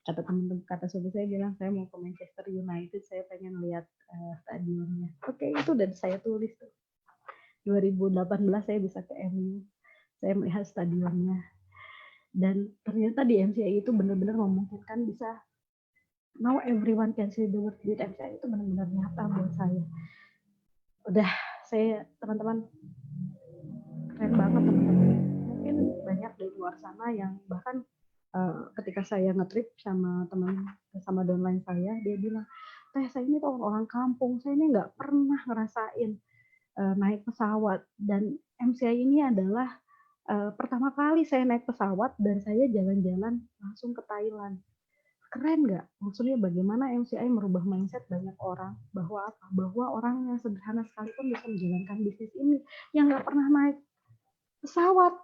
Kata suami saya bilang, saya mau ke Manchester United, saya pengen lihat stadionnya. Oke, itu udah saya tulis tuh. 2018 saya bisa ke MU, saya melihat stadionnya. Dan ternyata di MCI itu benar-benar memungkinkan bisa, now everyone can see the world with MCI, itu benar-benar nyata buat saya. Udah, saya teman-teman keren banget teman-teman. Mungkin banyak di luar sana yang bahkan ketika saya ngetrip sama downline saya, dia bilang, saya ini tuh orang kampung, saya ini nggak pernah ngerasain naik pesawat, dan MCI ini adalah pertama kali saya naik pesawat dan saya jalan-jalan langsung ke Thailand. Keren nggak? Maksudnya bagaimana MCI merubah mindset banyak orang bahwa apa? Bahwa orang yang sederhana sekalipun bisa menjalankan bisnis ini yang nggak pernah naik pesawat.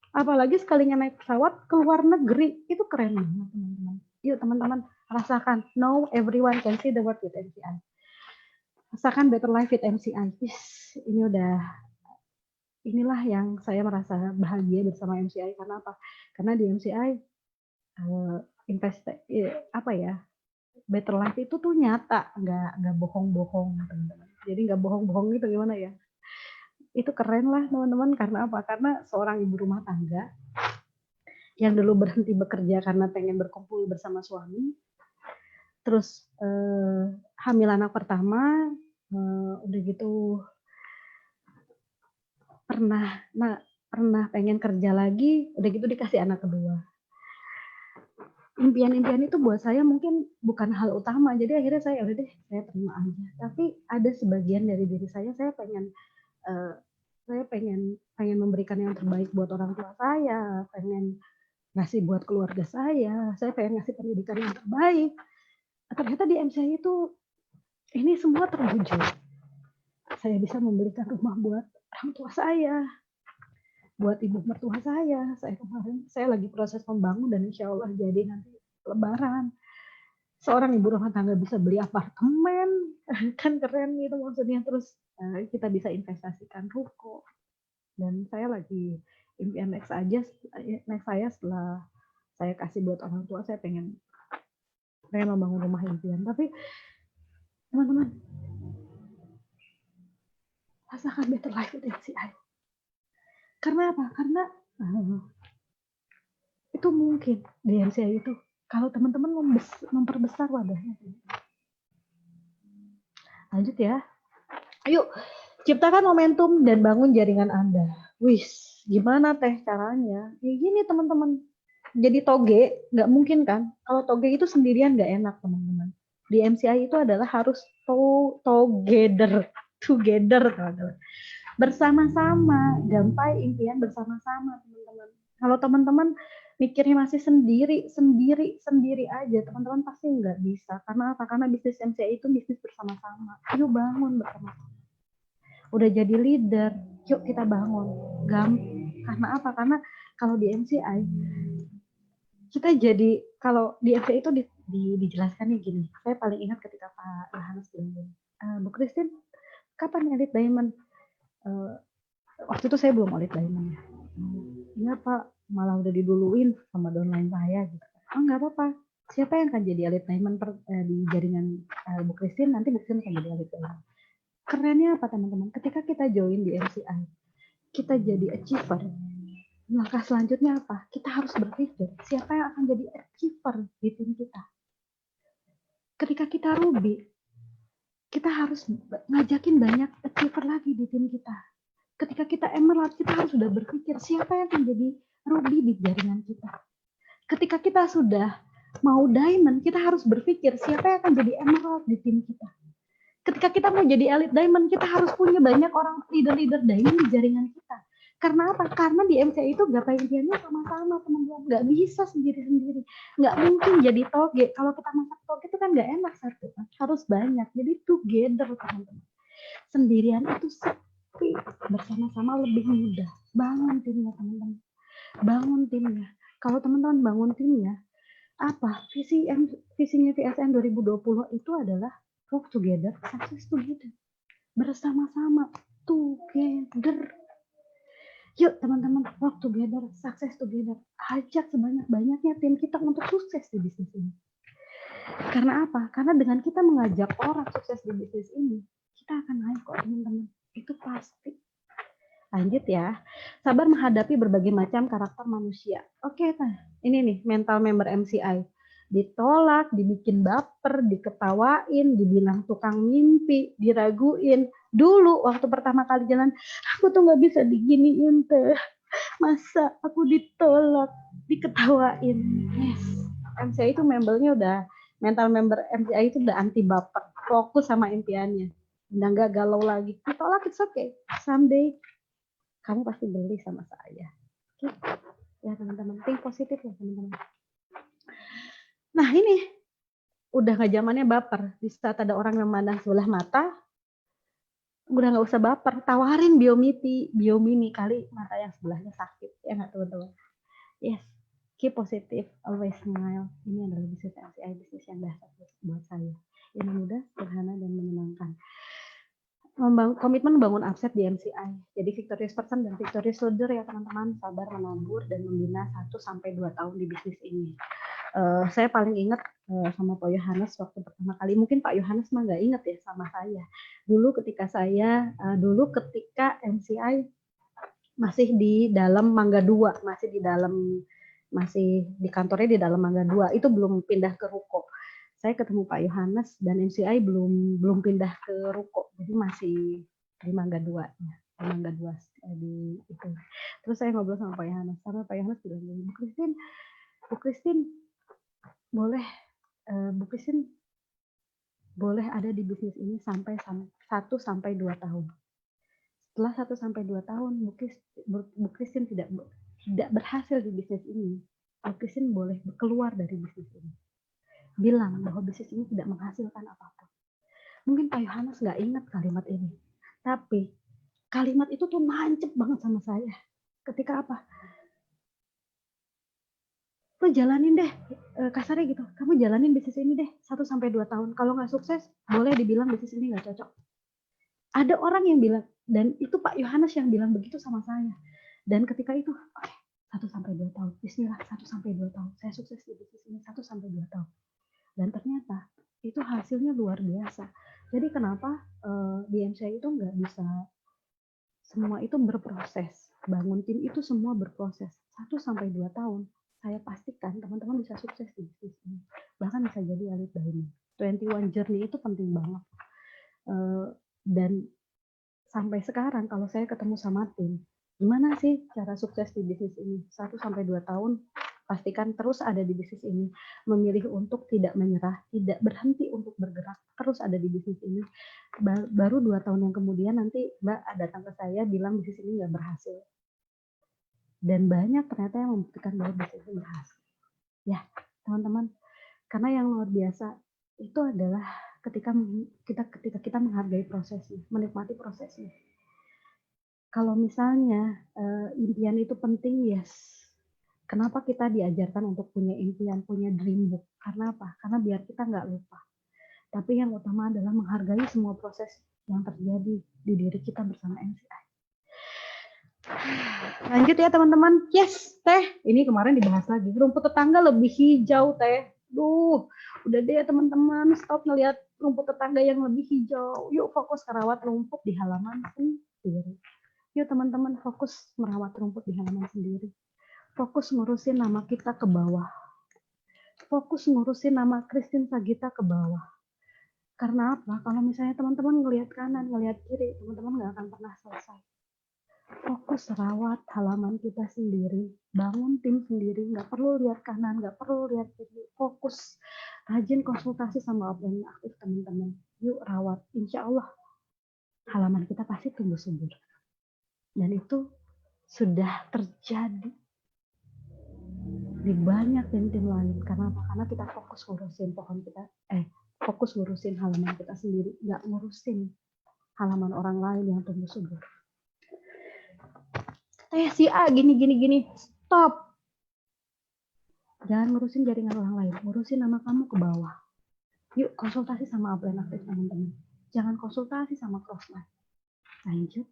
Apalagi sekalinya naik pesawat ke luar negeri, itu keren banget teman-teman. Yuk teman-teman rasakan, now everyone can see the world with MCI. Rasakan better life with MCI. Inilah yang saya merasa bahagia bersama MCI. Karena apa? Karena di MCI better life itu tuh nyata, nggak bohong-bohong teman-teman. Jadi nggak bohong-bohong itu gimana ya? itu keren lah teman-teman. Karena apa? Karena seorang ibu rumah tangga yang dulu berhenti bekerja karena pengen berkumpul bersama suami, terus hamil anak pertama, udah gitu pernah pengen kerja lagi, udah gitu dikasih anak kedua. Impian-impian itu buat saya mungkin bukan hal utama, jadi akhirnya saya udah deh, saya terima aja. Tapi ada sebagian dari diri saya pengen memberikan yang terbaik buat orang tua saya, pengen ngasih buat keluarga saya pengen ngasih pendidikan yang terbaik. Ternyata di MCI itu ini semua terwujud. Saya bisa membelikan rumah buat orang tua saya, buat ibu mertua saya. Saya lagi proses membangun dan insya Allah jadi nanti Lebaran. Seorang ibu rumah tangga bisa beli apartemen, kan keren gitu maksudnya. Terus kita bisa investasikan ruko. Dan saya lagi impian next saya setelah saya kasih buat orang tua, saya pengen membangun rumah impian. Tapi teman-teman, rasakan better life with MCI. Karena apa? Karena itu mungkin di MCI itu kalau teman-teman memperbesar wadahnya. Lanjut ya. Ayo, ciptakan momentum dan bangun jaringan Anda. Wis, gimana teh caranya? Ya gini teman-teman. Jadi toge, nggak mungkin kan? Kalau toge itu sendirian nggak enak teman-teman. Di MCI itu adalah harus together, teman-teman. Bersama-sama, gapai impian bersama-sama teman-teman. Kalau teman-teman mikirnya masih sendiri aja, teman-teman pasti nggak bisa. Karena apa? Karena bisnis MCI itu bisnis bersama-sama. Yuk bangun bersama-sama. Udah jadi leader, yuk kita bangun. Karena apa? Karena kalau di MCI kita jadi, kalau di MCI itu dijelaskannya gini. Saya paling ingat ketika Pak Yohanes bilang gini, Bu Christine, kapan Elite Diamond? Waktu itu saya belum Elite Diamond ya. Iya Pak, malah udah diduluin sama downline saya gitu. Oh nggak apa-apa. Siapa yang akan jadi Elite Diamond di jaringan Bu Christine, nanti Bu Christine akan jadi Elite Diamond. Kerennya apa teman-teman? Ketika kita join di MCI, kita jadi achiever. Langkah selanjutnya apa? Kita harus berpikir siapa yang akan jadi achiever di tim kita. Ketika kita Ruby, kita harus ngajakin banyak achiever lagi di tim kita. Ketika kita Emerald, kita harus sudah berpikir siapa yang akan jadi Ruby di jaringan kita. Ketika kita sudah mau Diamond, kita harus berpikir siapa yang akan jadi Emerald di tim kita. Ketika kita mau jadi Elite Diamond, kita harus punya banyak orang leader-leader Diamond di jaringan kita. Karena apa? Karena di MCI itu gapai impiannya sama-sama teman-teman. Nggak bisa sendiri-sendiri. Nggak mungkin jadi toge. Kalau kita masak toge itu kan nggak enak satu. Harus banyak. Jadi together teman-teman. Sendirian itu sepi. Bersama-sama lebih mudah. Bangun timnya teman-teman. Bangun timnya. Kalau teman-teman bangun timnya, apa? Visinya VSN 2020 itu adalah work together, success together. Bersama-sama. Together. Yuk teman-teman, work together, success together. Ajak sebanyak-banyaknya tim kita untuk sukses di bisnis ini. Karena apa? Karena dengan kita mengajak orang sukses di bisnis ini, kita akan naik kok teman-teman. Itu pasti. Lanjut ya. Sabar menghadapi berbagai macam karakter manusia. Oke, ini nih mental member MCI. Ditolak, dibikin baper, diketawain, dibilang tukang mimpi, diraguin. Dulu waktu pertama kali jalan, aku tuh nggak bisa diginiin teh. Masa aku ditolak, diketawain. Yes, MCI itu mental member MCI itu udah anti baper, fokus sama impiannya. Udah nggak galau lagi. Ditolak, it's okay. Someday kamu pasti beli sama saya. Oke. Ya teman-teman, think positif ya teman-teman. Nah ini udah nggak zamannya baper. Di saat ada orang yang memandang sebelah mata, udah nggak usah baper. Tawarin Biomini kali mata yang sebelahnya sakit. Ya nggak teman-teman? Yes, keep positive, always smile. Ini adalah bisnis MCI, bisnis yang dasar buat saya. Ini mudah, sederhana, dan menyenangkan. Komitmen membangun aset di MCI. Jadi victorious person dan victorious leader ya teman-teman. Sabar menabur dan membina 1-2 tahun di bisnis ini. Saya paling ingat sama Pak Yohanes waktu pertama kali. Mungkin Pak Yohanes mah nggak ingat ya sama saya. Dulu ketika MCI masih di dalam Mangga 2, masih di kantornya di dalam Mangga 2, itu belum pindah ke ruko. Saya ketemu Pak Yohanes dan MCI belum pindah ke ruko, jadi masih di Mangga 2 ya, di Mangga 2 di itu. Terus saya ngobrol sama Pak Yohanes, karena Pak Yohanes bilang gini, Bu Christine Bu Christine boleh ada di bisnis ini sampai 1 sampai 2 tahun. Setelah 1 sampai 2 tahun Bu Christine tidak berhasil di bisnis ini, Bu Christine boleh keluar dari bisnis ini. Bilang bahwa bisnis ini tidak menghasilkan apapun. Mungkin Pak Yohanes nggak ingat kalimat ini, tapi kalimat itu tuh nancep banget sama saya. Ketika apa? Lo jalanin deh, kasarnya gitu, kamu jalanin bisnis ini deh 1 sampai 2 tahun. Kalau nggak sukses, boleh dibilang bisnis ini nggak cocok. Ada orang yang bilang, dan itu Pak Yohanes yang bilang begitu sama saya. Dan ketika itu, oke, 1 sampai 2 tahun, bismillah 1 sampai 2 tahun, saya sukses di bisnis ini 1 sampai 2 tahun. Dan ternyata itu hasilnya luar biasa. Jadi kenapa di MCI itu nggak bisa semua itu berproses. Bangun tim itu semua berproses. 1 sampai 2 tahun. Saya pastikan teman-teman bisa sukses di bisnis ini. Bahkan bisa jadi elite diamond. 21 journey itu penting banget. Dan sampai sekarang kalau saya ketemu sama tim, gimana sih cara sukses di bisnis ini? 1 sampai 2 tahun, pastikan terus ada di bisnis ini. Memilih untuk tidak menyerah, tidak berhenti untuk bergerak, terus ada di bisnis ini. Baru 2 tahun yang kemudian nanti Mbak datang ke saya bilang bisnis ini nggak berhasil. Dan banyak ternyata yang membuktikan bahwa bisnis ini berhasil. Ya, teman-teman, karena yang luar biasa itu adalah ketika kita menghargai prosesnya, menikmati prosesnya. Kalau misalnya impian itu penting, yes. Kenapa kita diajarkan untuk punya impian, punya dream book? Karena apa? Karena biar kita nggak lupa. Tapi yang utama adalah menghargai semua proses yang terjadi di diri kita bersama MCI. Lanjut ya teman-teman. Yes, Teh. Ini kemarin dibahas lagi. Rumput tetangga lebih hijau, Teh. Duh, udah deh teman-teman. Stop ngelihat rumput tetangga yang lebih hijau. Yuk fokus merawat rumput di halaman sendiri. Yuk teman-teman fokus merawat rumput di halaman sendiri. Fokus ngurusin nama kita ke bawah. Fokus ngurusin nama Christine Sagita ke bawah. Karena apa? Kalau misalnya teman-teman ngelihat kanan, ngelihat kiri, teman-teman nggak akan pernah selesai. Fokus rawat halaman kita sendiri, bangun tim sendiri, nggak perlu lihat kanan, nggak perlu lihat kiri, fokus, rajin konsultasi sama upline aktif teman-teman. Yuk rawat, insya Allah halaman kita pasti tumbuh subur. Dan itu sudah terjadi di banyak tim-tim lain. Karena apa? Karena kita fokus ngurusin fokus ngurusin halaman kita sendiri, nggak ngurusin halaman orang lain yang tumbuh subur. Si A gini. Stop. Jangan ngurusin jaringan orang lain. Ngurusin nama kamu ke bawah. Yuk konsultasi sama upline aktif teman-teman. Jangan konsultasi sama crossline. Lanjut.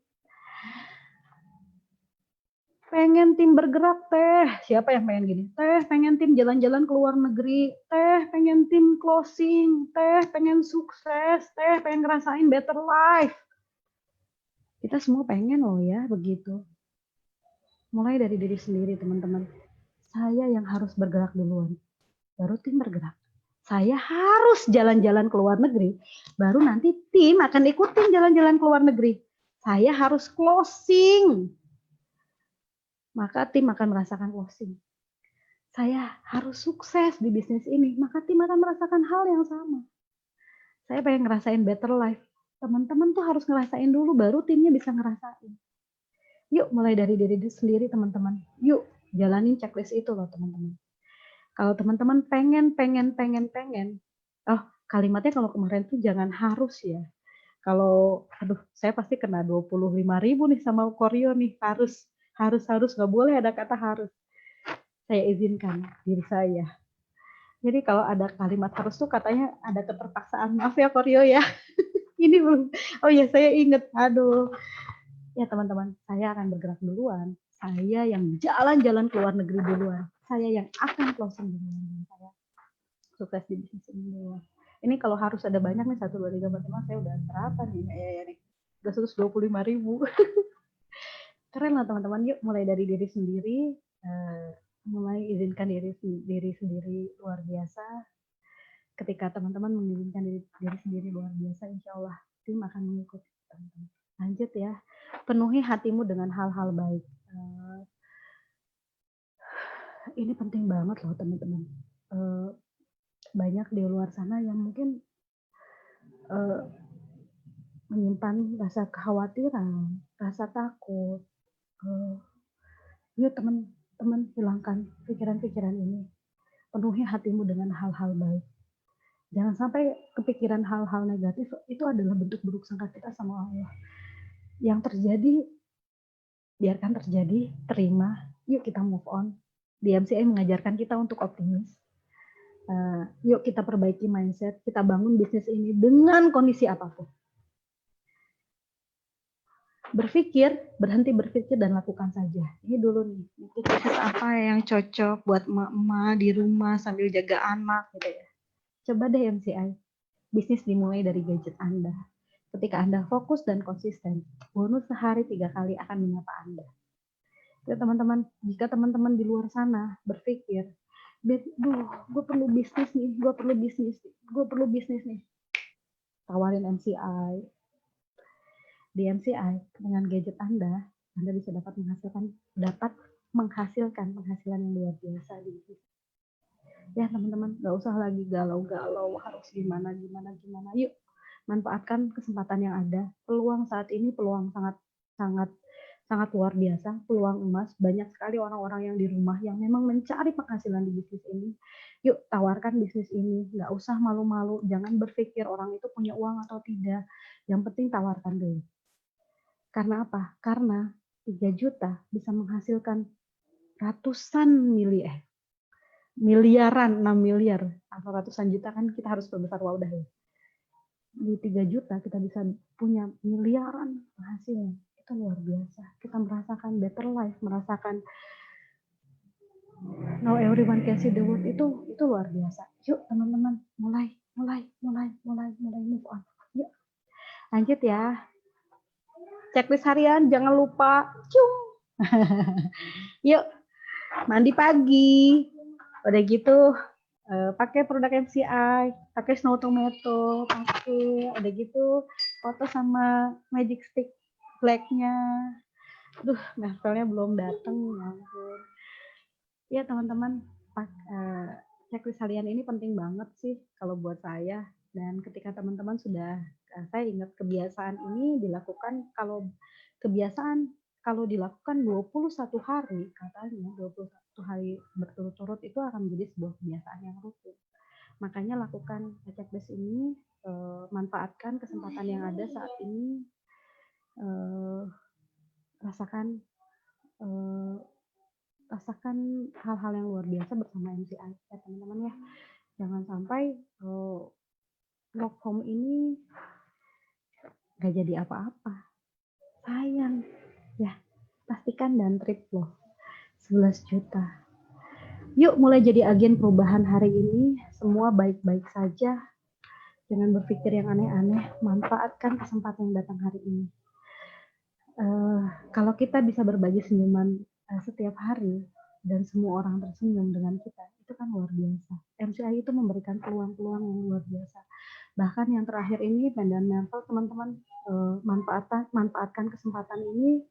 Pengen tim bergerak, Teh. Siapa yang pengen gini? Teh, pengen tim jalan-jalan ke luar negeri. Teh, pengen tim closing. Teh, pengen sukses. Teh, pengen ngerasain better life. Kita semua pengen loh ya, begitu. Mulai dari diri sendiri teman-teman. Saya yang harus bergerak duluan, baru tim bergerak. Saya harus jalan-jalan ke luar negeri, baru nanti tim akan ikutin jalan-jalan ke luar negeri. Saya harus closing, maka tim akan merasakan closing. Saya harus sukses di bisnis ini, maka tim akan merasakan hal yang sama. Saya pengen ngerasain better life. Teman-teman tuh harus ngerasain dulu, baru timnya bisa ngerasain. Yuk mulai dari diri sendiri teman-teman. Yuk jalanin checklist itu loh teman-teman. Kalau teman-teman pengen. Oh kalimatnya kalau kemarin tuh jangan harus ya. Kalau saya pasti kena 25.000 nih sama Koryo nih. Harus nggak boleh ada kata harus. Saya izinkan diri saya. Jadi kalau ada kalimat harus tuh katanya ada keterpaksaan. Maaf ya Koryo ya. Ini belum. Oh ya saya inget. Aduh. Ya teman-teman, saya akan bergerak duluan. Saya yang jalan-jalan ke luar negeri duluan. Saya yang akan closing duluan. sukses di bisnis ini. Ini kalau harus ada banyak nih 1, 2, 3, 4, 5 saya udah berapa nih ya nih. Udah 125.000. Keren lah teman-teman, yuk mulai dari diri sendiri, mulai izinkan diri sendiri luar biasa. Ketika teman-teman mengizinkan diri sendiri luar biasa, insya Allah tim akan mengikuti teman-teman. Lanjut ya, penuhi hatimu dengan hal-hal baik. Ini penting banget loh teman-teman. Banyak di luar sana yang mungkin menyimpan rasa kekhawatiran, rasa takut. Yuk teman-teman hilangkan pikiran-pikiran ini. Penuhi hatimu dengan hal-hal baik. Jangan sampai kepikiran hal-hal negatif, itu adalah bentuk buruk sangka kita sama Allah. Yang terjadi, biarkan terjadi, terima, yuk kita move on. Di MCI mengajarkan kita untuk optimis. Yuk kita perbaiki mindset, kita bangun bisnis ini dengan kondisi apapun. Berhenti berpikir dan lakukan saja. Ini dulu nih, bisnis apa yang cocok buat emak-emak di rumah sambil jaga anak gitu ya. Coba deh MCI, bisnis dimulai dari gadget Anda. Ketika Anda fokus dan konsisten, bonus sehari 3 kali akan menyapa Anda. Ya teman-teman, jika teman-teman di luar sana berpikir, gue perlu bisnis nih, tawarin MCI. Di MCI dengan gadget Anda bisa dapat menghasilkan penghasilan yang luar biasa di bisnis. Ya teman-teman, nggak usah lagi galau-galau harus gimana. Yuk manfaatkan kesempatan yang ada. Peluang saat ini peluang sangat luar biasa, peluang emas. Banyak sekali orang-orang yang di rumah yang memang mencari penghasilan di bisnis ini. Yuk tawarkan bisnis ini, nggak usah malu-malu, jangan berpikir orang itu punya uang atau tidak. Yang penting tawarkan dulu. Karena apa? Karena 3 juta bisa menghasilkan ratusan miliaran, 6 miliar atau ratusan juta, kan kita harus berbesar wadah ya. Di 3 juta kita bisa punya miliaran penghasilan. Itu luar biasa. Kita merasakan better life, merasakan now everyone can see the world, itu luar biasa. Yuk teman-teman, mulai move on. Yuk. Lanjut ya. Checklist harian jangan lupa. Yuk. Mandi pagi. Udah gitu pakai produk MCI, pakai Snow Tomato, udah gitu foto sama magic stick flagnya. Duh, levelnya belum dateng ya ampun. Ya teman-teman, checklist harian ini penting banget sih kalau buat saya. Dan ketika teman-teman sudah, saya ingat kebiasaan ini dilakukan, kalau dilakukan 21 hari, katanya 21 hari berturut-turut itu akan menjadi sebuah kebiasaan yang rutin. Makanya lakukan checklist ini, manfaatkan kesempatan yang ada saat ini, rasakan hal-hal yang luar biasa bersama MCI ya teman-teman ya. Jangan sampai work home ini gak jadi apa-apa. Sayang ya, pastikan dan trip loh 11 juta. Yuk mulai jadi agen perubahan hari ini. Semua baik-baik saja. Jangan berpikir yang aneh-aneh. Manfaatkan kesempatan yang datang hari ini. Kalau kita bisa berbagi senyuman setiap hari dan semua orang tersenyum dengan kita, itu kan luar biasa. MCI itu memberikan peluang-peluang yang luar biasa. Bahkan yang terakhir ini Pandan Mental, teman-teman manfaatkan kesempatan ini.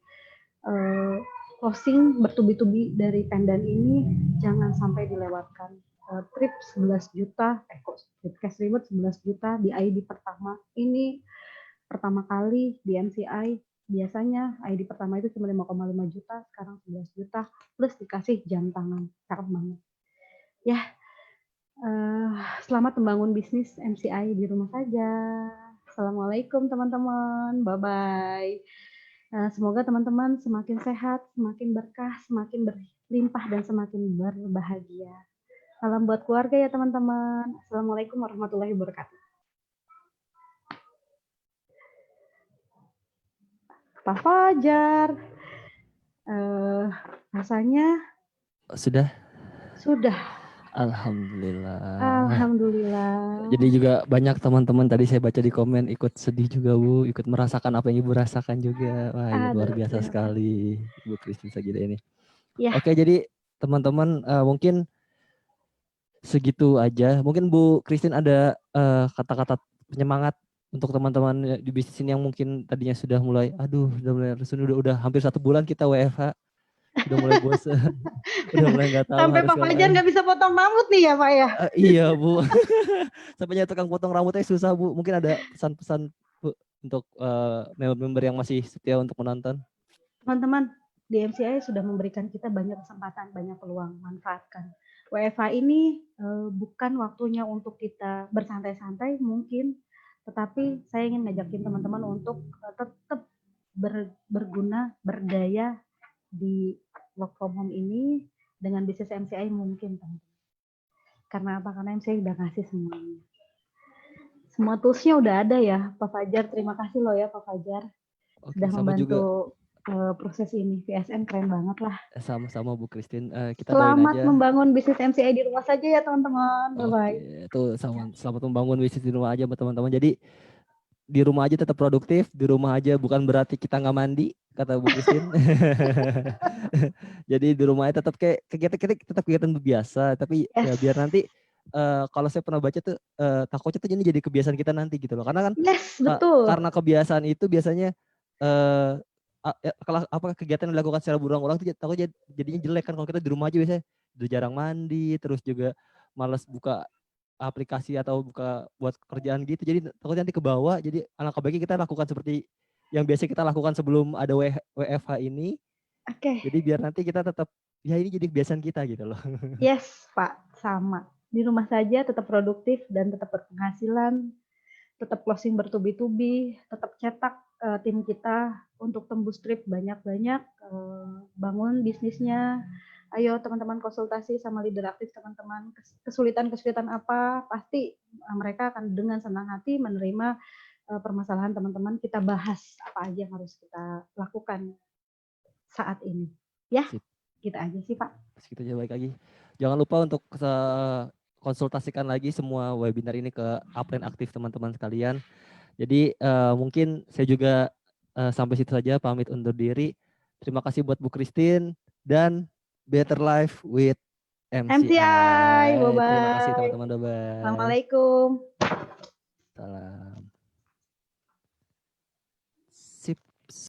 Closing bertubi-tubi dari Pandan ini jangan sampai dilewatkan. Trip 11 juta, cash reward 11 juta di ID pertama. Ini pertama kali di MCI. Biasanya ID pertama itu cuma 5,5 juta, sekarang 11 juta, plus dikasih jam tangan. Cakep banget. Ya, selamat membangun bisnis MCI di rumah saja. Assalamualaikum teman-teman, bye-bye. Semoga teman-teman semakin sehat, semakin berkah, semakin berlimpah, dan semakin berbahagia. Salam buat keluarga ya teman-teman. Assalamualaikum warahmatullahi wabarakatuh. Pak Fajar, rasanya Sudah. Alhamdulillah. Alhamdulillah. Jadi juga banyak teman-teman tadi saya baca di komen ikut sedih juga Bu, ikut merasakan apa yang Ibu rasakan juga. Wah ini luar Aduh, biasa terima kasih. sekali Ibu Christine Sagida ini. Ya, Oke jadi teman-teman mungkin segitu aja. Mungkin Bu Christine ada kata-kata penyemangat untuk teman-teman di bisnis ini yang mungkin tadinya sudah mulai, aduh udah mulai udah hampir 1 bulan kita WFH, udah mulai bosan, udah mulai nggak tahu sampai harus Pak Fajar ngapain. nggak bisa potong rambut nih ya Pak ya. Iya Bu, sampai nyari tukang potong rambutnya susah Bu. Mungkin ada pesan-pesan Bu untuk member-member yang masih setia untuk menonton. Teman-teman, di MCI sudah memberikan kita banyak kesempatan, banyak peluang, manfaatkan. WFH ini bukan waktunya untuk kita bersantai-santai mungkin, tetapi saya ingin ngajakin teman-teman untuk tetap berguna, berdaya di work from home ini dengan bisnis MCI mungkin, teman-teman. Karena apa? Karena MCI udah ngasih semuanya. Semua toolsnya udah ada ya, Pak Fajar. Terima kasih loh ya, Pak Fajar. Oke, Sudah sama juga membantu proses ini. VSN keren banget lah. sama-sama Bu Christine. Kita doain Selamat aja. membangun bisnis MCI di rumah saja ya teman-teman. Bye-bye. Oke, itu sama selamat membangun bisnis di rumah aja teman-teman. Jadi di rumah aja tetap produktif, di rumah aja bukan berarti kita nggak mandi, kata Bu Christine. Jadi di rumah aja tetap kayak kegiatan kita tetap kegiatan biasa, tapi ya Yes. biar nanti kalau saya pernah baca tuh takutnya tuh ini jadi kebiasaan kita nanti gitu loh. Karena kan Yes, betul. karena kebiasaan itu biasanya kalau apa kegiatan yang dilakukan secara berulang-ulang tuh takutnya jadinya jelek kan kalau kita di rumah aja biasanya udah jarang mandi, terus juga malas buka aplikasi atau buka buat kerjaan gitu. Jadi takutnya nanti ke bawah. Jadi alangkah baiknya kita lakukan seperti yang biasa kita lakukan sebelum ada WFH ini. Oke. Jadi biar nanti kita tetap ya ini jadi kebiasaan kita gitu loh. Yes, Pak. Sama. Di rumah saja tetap produktif dan tetap berpenghasilan, tetap closing bertubi-tubi, tetap cetak tim kita untuk tembus trip banyak-banyak, bangun bisnisnya. Ayo teman-teman konsultasi sama leader aktif teman-teman, kesulitan-kesulitan apa, pasti mereka akan dengan senang hati menerima permasalahan teman-teman, kita bahas apa aja yang harus kita lakukan saat ini. Ya, Sip. kita aja sih Pak. Kita aja balik lagi. Jangan lupa untuk konsultasikan lagi semua webinar ini ke upline aktif teman-teman sekalian. Jadi mungkin saya juga sampai situ saja pamit undur diri. Terima kasih buat Bu Christine dan Better Life with MCI. MCI, bye-bye. Terima kasih teman-teman. Bye-bye. Assalamualaikum. Salam.